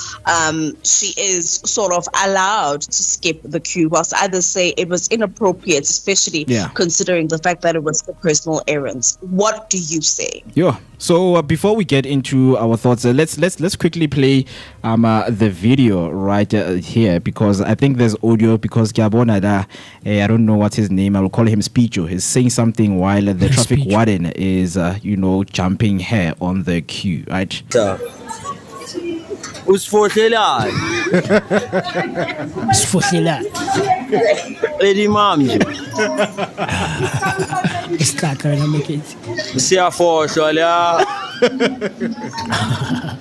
she is sort of allowed to skip the queue, whilst others say it was inappropriate, especially considering the fact that it was for personal errands. What do you say? Yeah. So before we get into our thoughts, let's quickly play the video right here, because I think there's audio, because Kiabona, I don't know what's his name, I will call him Speecho, is saying something while the traffic warden is jumping her on the queue, right? Usfohlelani Lady Mami Isitaka wena Moeketsi. Siyafohlwa la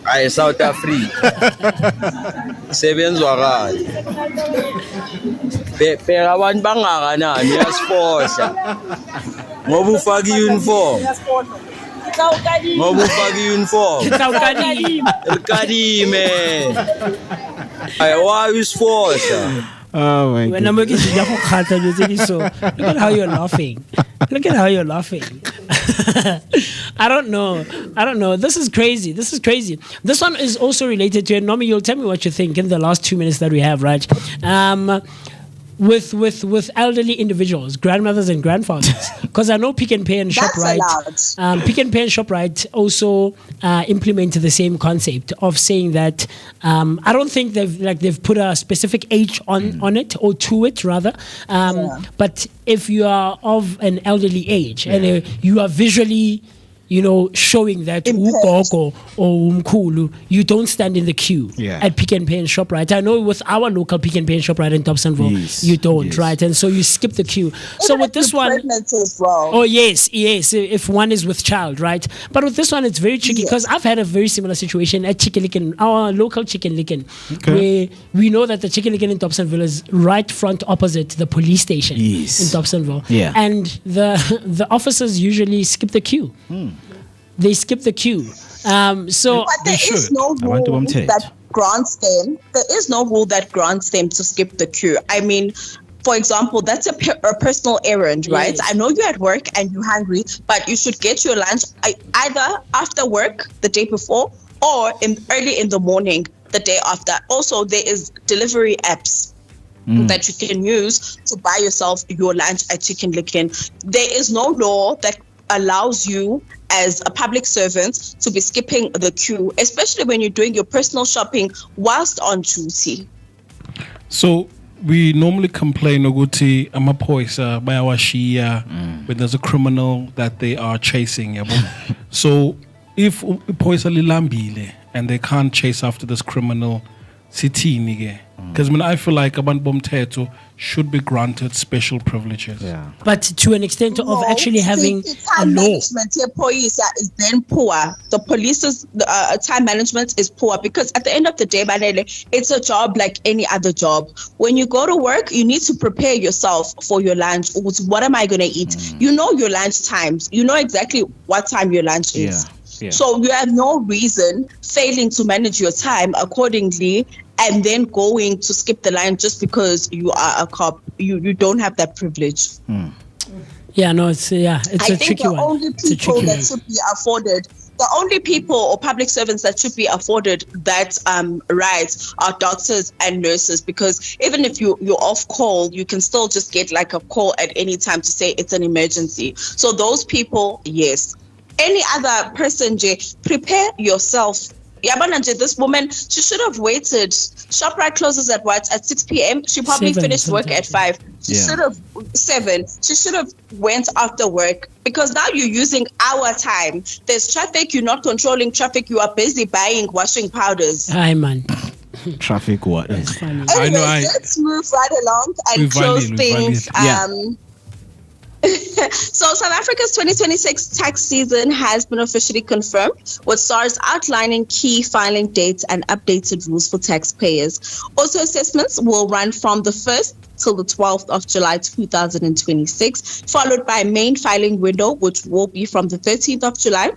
ay South Africa sebenzwa kahle phela abantu bangakanani yasifohla ngoba ufaka uniform ngoba ufaka uniform Kadime ay why usfohla. Oh my God. Look at how you're laughing. Look at how you're laughing. I don't know. This is crazy. This one is also related to it. Nommy, you'll tell me what you think in the last 2 minutes that we have, right? With elderly individuals, grandmothers and grandfathers, because I know Pick n Pay and ShopRite, Pick n Pay and ShopRite also implement the same concept of saying that I don't think they've put a specific age on it, or to it rather, but if you are of an elderly age and you are visually showing that ugogo or umkhulu, you don't stand in the queue at Pick n Pay and ShopRite. I know with our local Pick n Pay and ShopRite in Dobsonville, you don't, right? And so you skip the queue. So with this one, as well. Oh yes, if one is with child, right? But with this one, it's very tricky, because I've had a very similar situation at Chicken Licken, our local Chicken Licken, where we know that the Chicken Licken in Dobsonville is right front opposite the police station in Dobsonville. And the officers usually skip the queue. They skip the queue. So but there is no rule that grants them. There is no rule that grants them to skip the queue. I mean, for example, that's a personal errand, right? Yes. I know you're at work and you're hungry, but you should get your lunch either after work the day before or early in the morning the day after. Also, there is delivery apps that you can use to buy yourself your lunch at Chicken Licken. There is no law that allows you as a public servant to be skipping the queue, especially when you're doing your personal shopping whilst on duty. So we normally complain ukuthi amaphoyisa bayawashiya when there's a criminal that they are chasing. So if iphoyisa lilambile and they can't chase after this criminal, sithini ke? Because I feel like abantu bomthetho should be granted special privileges. But to an extent of actually having a law. Management here, police is then poor. The police's time management is poor, because at the end of the day, it's a job like any other job. When you go to work, you need to prepare yourself for your lunch. What am I going to eat? You know your lunch times. You know exactly what time your lunch is. So you have no reason failing to manage your time accordingly and then going to skip the line just because you are a cop. You don't have that privilege. Yeah, no, it's a tricky one. The only people or public servants that should be afforded that right are doctors and nurses, because even if you're off call, you can still just get like a call at any time to say it's an emergency. So those people, yes. Any other person, prepare yourself. This woman, she should have waited. ShopRite closes at 6 p.m. She probably finished work at 5. She should have 7. She should have went after work, because now you're using our time. There's traffic. You're not controlling traffic. You are busy buying washing powders. Hi, man. Traffic what? Anyway, let's move right along and close things. So South Africa's 2026 tax season has been officially confirmed, with SARS outlining key filing dates and updated rules for taxpayers. Also, assessments will run from the 1st till the 12th of July 2026, followed by main filing window, which will be from the 13th of July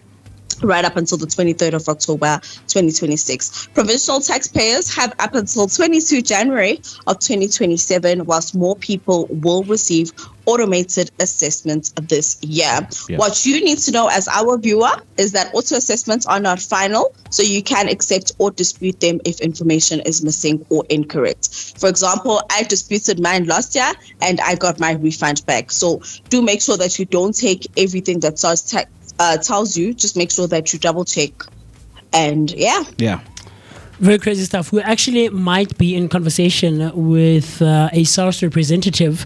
right up until the 23rd of October 2026. Provincial taxpayers have up until 22 January of 2027, whilst more people will receive automated assessments this year. Yeah. What you need to know as our viewer is that auto assessments are not final, so you can accept or dispute them if information is missing or incorrect. For example, I disputed mine last year and I got my refund back. So do make sure that you don't take everything that tells you. Just make sure that you double check. And yeah. Very crazy stuff. We actually might be in conversation with a SARS representative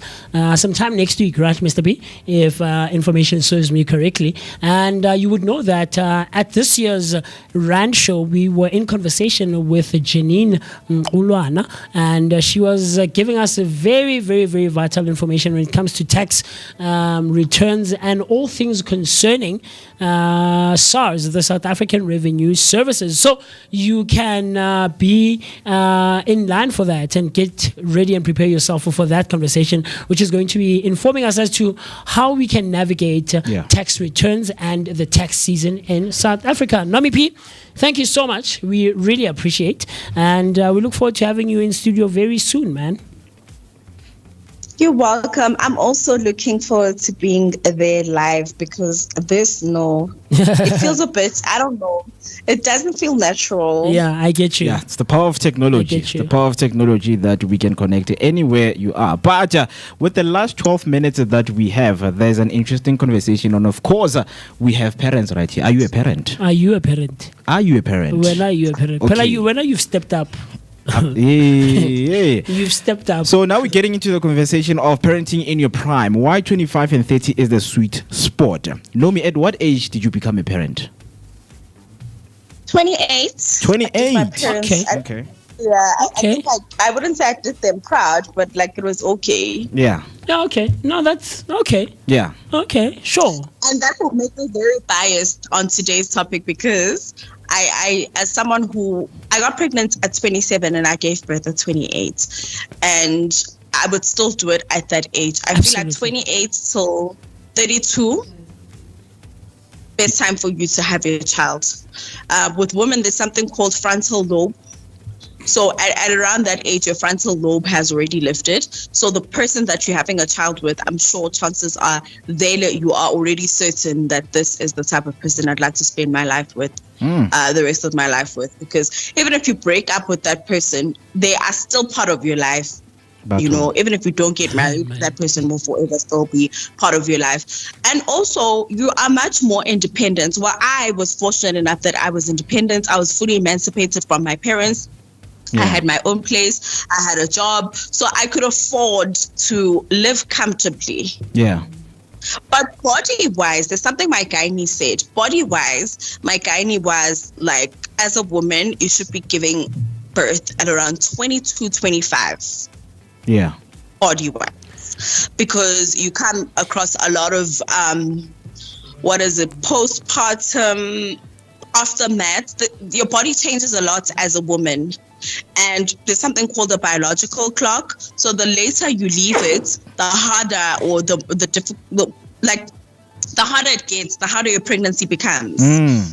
sometime next week, right, Mr. B? If information serves me correctly. And you would know that at this year's Rand show, we were in conversation with Janine Ulwana, and she was giving us a very, very, very vital information when it comes to tax returns and all things concerning SARS, the South African Revenue Services. So you can be in line for that and get ready and prepare yourself for that conversation, which is going to be informing us as to how we can navigate tax returns and the tax season in South Africa. NommyP, thank you so much. We really appreciate, and we look forward to having you in studio very soon, man. You're welcome. I'm also looking forward to being there live because it feels a bit, I don't know. It doesn't feel natural. Yeah, I get you. Yeah, it's the power of technology. It's the power of technology that we can connect anywhere you are. But with the last 12 minutes that we have, there's an interesting conversation. And of course, we have parents right here. Are you a parent? Are you a parent? Are you a parent? When are you a parent? Okay. When are you stepped up? Yeah. You've stepped up. So now we're getting into the conversation of parenting in your prime. Why 25 and 30 is the sweet spot? Nommy, at what age did you become a parent? 28. 28. Okay. Yeah, I think I wouldn't say I did them proud, but it was okay. Yeah. Yeah, okay. No, that's okay. Yeah. Okay, sure. And that will make me very biased on today's topic because I as someone who I got pregnant at 27 and I gave birth at 28, and I would still do it at that age. I feel like 28 till 32, best time for you to have your child. With women, there's something called frontal lobe. So at around that age, your frontal lobe has already lifted. So the person that you're having a child with, I'm sure chances are you are already certain that this is the type of person I'd like to spend my life with, the rest of my life with. Because even if you break up with that person, they are still part of your life. Even if you don't get married, that person will forever still be part of your life. And also, you are much more independent. Well, I was fortunate enough that I was independent. I was fully emancipated from my parents. I had my own place. I had a job. So I could afford to live comfortably. Yeah. But body-wise, there's something my gynae said. Body-wise, my gynae was like, as a woman, you should be giving birth at around 22, 25. Yeah. Body-wise. Because you come across a lot of, postpartum aftermath. Your body changes a lot as a woman. And there's something called the biological clock. So the later you leave it, the harder or the harder it gets, the harder your pregnancy becomes.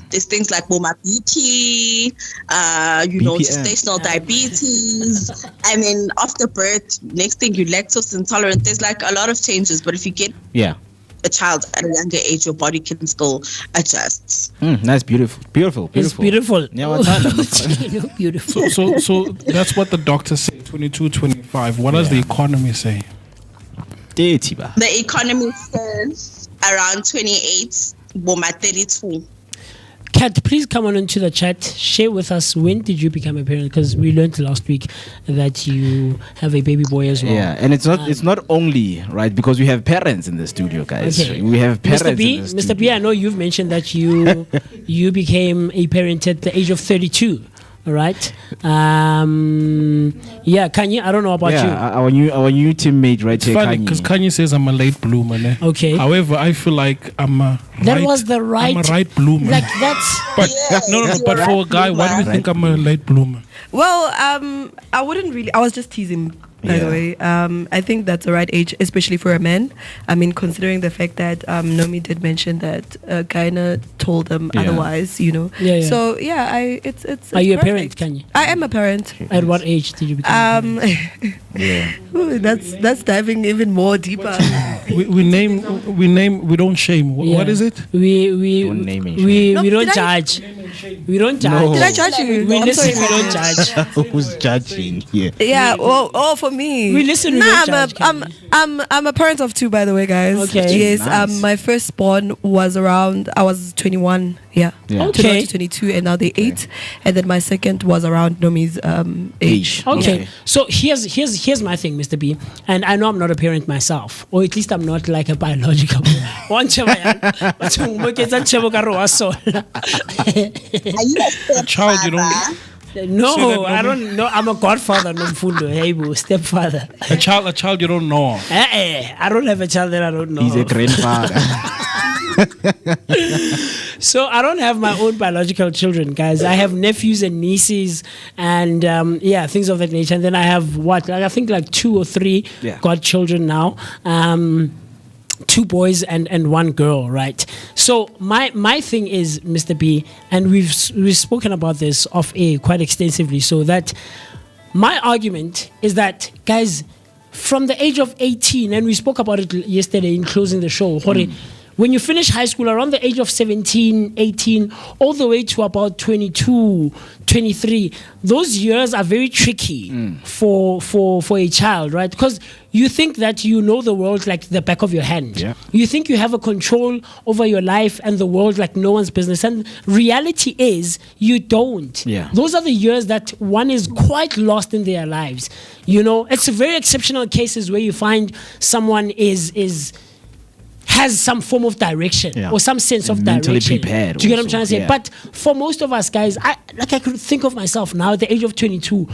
There's things like MooCee, gestational diabetes, and then after birth, next thing you're lactose intolerant. There's a lot of changes, but if you get a child at a younger age, your body can still adjust. That's beautiful. It's beautiful. Yeah, beautiful. So that's what the doctors say, 22, 25. What does the economy say? The economy says around 28, 32. Kat, please come on into the chat. Share with us, when did you become a parent? Because we learned last week that you have a baby boy as well. Yeah, and it's not only, right, because we have parents in the studio, guys. Okay. We have parents Mr. B, I know you've mentioned that you became a parent at the age of 32. All right. Kanye, I don't know about you. Our new teammate right here, funny because Kanye says I'm a late bloomer. Ne? Okay. However, I feel like I'm a I'm a right bloomer. Like that's. But but for a guy, why do you think I'm a late bloomer? Well, I wouldn't really. I was just teasing by the way. I think that's the right age, especially for a man. I mean, considering the fact that Nommy did mention that Kaina told them otherwise, you know. So it's Are you perfect. a parent, Kanye? I am a parent. At what age did you become a parent? Ooh, that's diving even more deeper. We don't shame. What is it? We don't judge. We don't judge. No. Did I judge you? We listen, we don't judge. Who's judging here? Yeah, for me. We listen, we don't judge. I'm a parent of 2, by the way, guys. Okay. Yes, Nice. my firstborn was around, I was 21. Yeah. Okay. 22, and now they're 8. And then my second was around Nommy's age. Okay. So here's my thing, Mr. B. And I know I'm not a parent myself, or at least I'm not like a biological. Are you A child, you don't. No, I don't know. I'm a godfather, no fundo. Hey, stepfather. A child you don't know. I don't have a child that I don't know. He's a grandfather. So I don't have my own biological children, guys. I have nephews and nieces, and things of that nature. And then I have I think like 2 or 3 godchildren now. 2 boys and 1 girl, right? So my thing is, Mr. B, and we've spoken about this off air quite extensively, so that my argument is that, guys, from the age of 18, and we spoke about it yesterday in closing the show, when you finish high school around the age of 17, 18, all the way to about 22, 23, those years are very tricky for a child, right? Because you think that you know the world like the back of your hand. Yeah. You think you have a control over your life and the world like no one's business. And reality is you don't. Yeah. Those are the years that one is quite lost in their lives. You know, it's very exceptional cases where you find someone has some form of direction or some sense of mentally direction. prepared. Do you get what I'm trying to say? Yeah. But for most of us guys, I could think of myself now at the age of 22.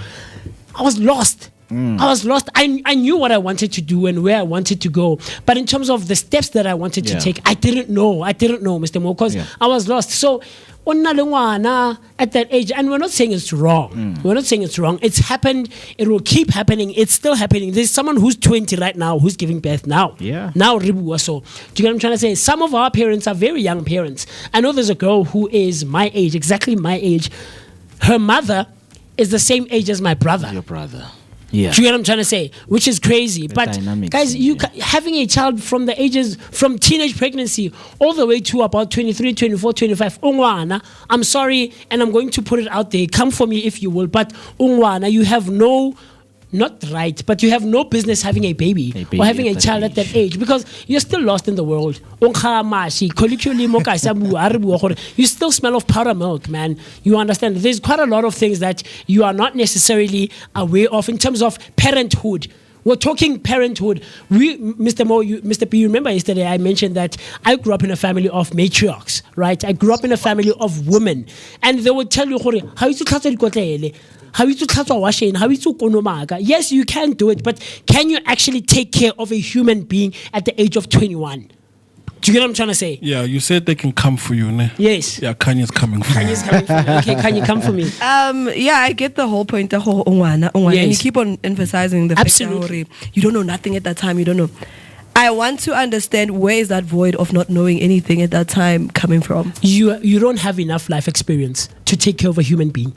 I was lost. I was lost. I knew what I wanted to do and where I wanted to go. But in terms of the steps that I wanted to take, I didn't know, Mr. Mo, because I was lost. So at that age, and we're not saying it's wrong. We're not saying it's wrong. It's happened. It will keep happening. It's still happening. There's someone who's 20 right now who's giving birth now. Yeah. Now, Ribu. So, do you get what I'm trying to say? Some of our parents are very young parents. I know there's a girl who is my age, exactly my age. Her mother is the same age as my brother. Your brother. Yeah. Do you get what I'm trying to say? Which is crazy. But dynamics, guys, having a child from the ages, from teenage pregnancy all the way to about 23, 24, 25, I'm sorry, and I'm going to put it out there. Come for me if you will. But you have not right, but you have no business having a baby or having a child at that age, because you're still lost in the world. You still smell of powder milk, man. You understand? There's quite a lot of things that you are not necessarily aware of in terms of parenthood. We're talking parenthood. Mr. P, you remember yesterday I mentioned that I grew up in a family of matriarchs, right? I grew up in a family of women, and they would tell you, how you yes, you can do it, but can you actually take care of a human being at the age of 21? Do you get what I'm trying to say? Yeah, you said they can come for you, ne? Yes. Yeah, Kanye's coming for you. Okay, Kanye, come for me. Yeah, I get the whole point. The whole ungwana. Yes. And you keep on emphasizing the fact that you don't know nothing at that time. You don't know. I want to understand, where is that void of not knowing anything at that time coming from? You don't have enough life experience to take care of a human being.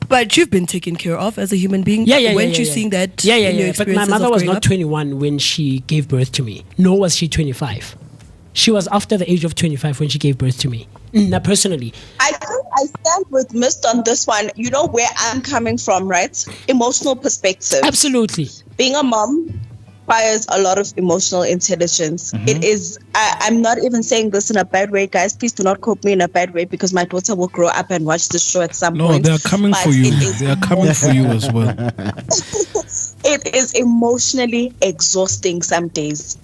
But you've been taken care of as a human being. Weren't you seeing that? In your But my experiences mother of was growing not up? 21 when she gave birth to me. Nor was she 25. She was after the age of 25 when she gave birth to me. Now, personally, I think I stand with Mist on this one. You know where I'm coming from, right? Emotional perspective. Absolutely. Being a mom requires a lot of emotional intelligence. It is, I'm not even saying this in a bad way, guys. Please do not quote me in a bad way, because my daughter will grow up and watch this show at some point. No, they are coming for you. They are coming for you as well. It is emotionally exhausting some days.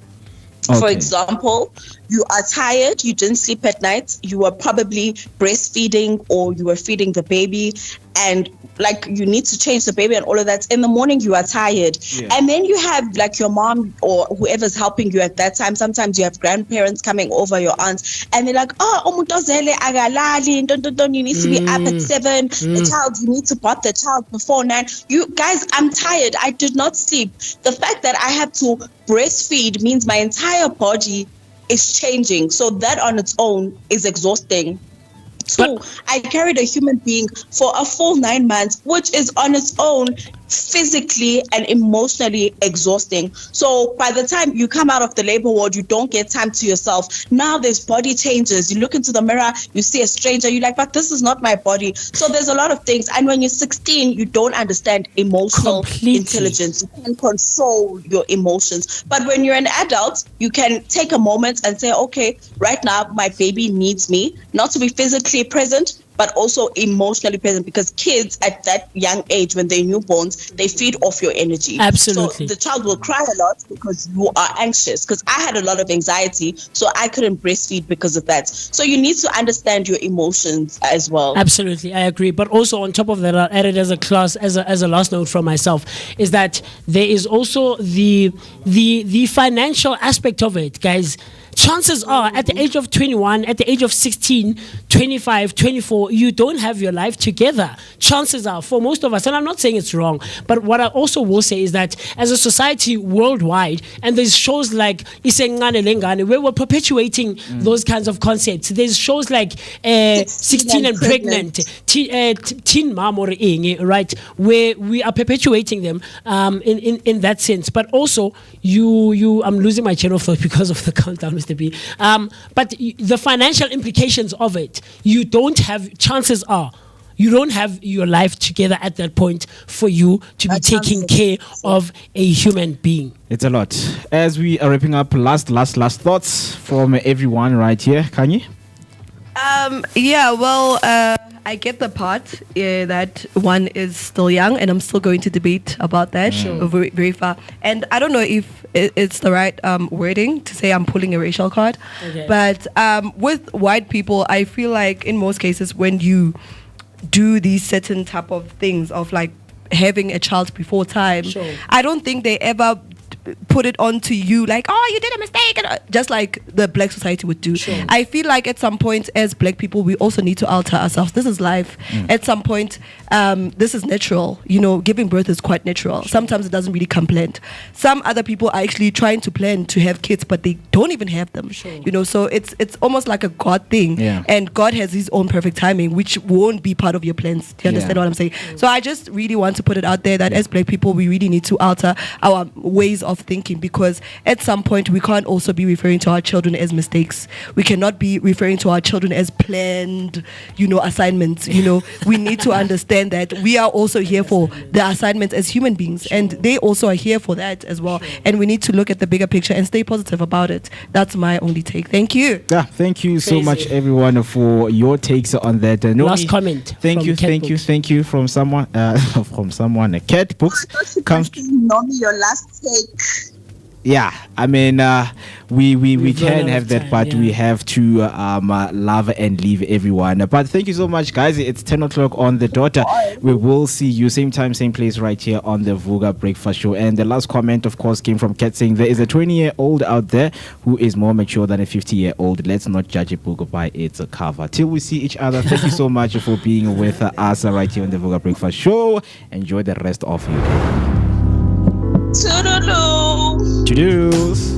For example, you are tired, you didn't sleep at night, you were probably breastfeeding or you were feeding the baby, and like you need to change the baby and all of that. In the morning, you are tired. Yeah. And then you have like your mom or whoever's helping you at that time. Sometimes you have grandparents coming over, your aunts, and they're like, you need to be up at 7. The child, you need to bath the child before 9. You guys, I'm tired. I did not sleep. The fact that I have to breastfeed means my entire body is changing. So that on its own is exhausting. So I carried a human being for a full 9 months, which is on its own physically and emotionally exhausting. So by the time you come out of the labor ward, you don't get time to yourself. Now there's body changes. You look into the mirror, you see a stranger, you're like, but this is not my body. So there's a lot of things. And when you're 16, you don't understand emotional intelligence. You can't control your emotions. But when you're an adult, you can take a moment and say, okay, right now my baby needs me, not to be physically present, but also emotionally present, because kids at that young age, when they're newborns, they feed off your energy. Absolutely. So the child will cry a lot because you are anxious, because I had a lot of anxiety, so I couldn't breastfeed because of that. So you need to understand your emotions as well. Absolutely, I agree. But also on top of that, I'll add it as a class, as a last note from myself, is that there is also the financial aspect of it, guys. Chances are at the age of 21, at the age of 16, 25, 24, you don't have your life together. Chances are for most of us, and I'm not saying it's wrong, but what I also will say is that as a society worldwide, and there's shows like Isengane Lengane, where we're perpetuating those kinds of concepts. There's shows like 16 and pregnant, Teen Mom or Inge, right, where we are perpetuating them in that sense. But also, I'm losing my chain of thought because of the countdown, Mr. B. But the financial implications of it, you don't have, chances are, you don't have your life together at that point for you to be taking care of a human being. It's a lot. As we are wrapping up, last thoughts from everyone right here. Kanye? I get the part that one is still young, and I'm still going to debate about that very, very far. And I don't know if it's the right wording to say I'm pulling a racial card. Okay. But with white people, I feel like in most cases when you do these certain type of things of like having a child before time, I don't think they ever put it onto you like, oh, you did a mistake, just like the black society would do. I feel like at some point as black people we also need to alter ourselves. This is life. At some point this is natural, giving birth is quite natural. Sometimes it doesn't really come planned. Some other people are actually trying to plan to have kids, but they don't even have them. So it's almost like a God thing, and God has his own perfect timing, which won't be part of your plans. Do you understand what I'm saying? So I just really want to put it out there that as black people we really need to alter our ways of thinking, because at some point we can't also be referring to our children as mistakes. We cannot be referring to our children as planned, assignments. We need to understand that we are also here for the assignments as human beings, and they also are here for that as well. And we need to look at the bigger picture and stay positive about it. That's my only take. Thank you. Thank you so much, everyone, for your takes on that. Last comment. Thank you from someone. A cat books comes. Nommy, your last take. Yeah, I mean, we can have that, but we have to love and leave everyone. But thank you so much, guys. It's 10 o'clock on the dot. We will see you same time, same place right here on the Vooka Breakfast Show. And the last comment, of course, came from Kat saying there is a 20-year-old out there who is more mature than a 50-year-old. Let's not judge a book by its cover. Till we see each other, thank you so much for being with us right here on the Vooka Breakfast Show. Enjoy the rest of your day. Toodaloo. Toodles.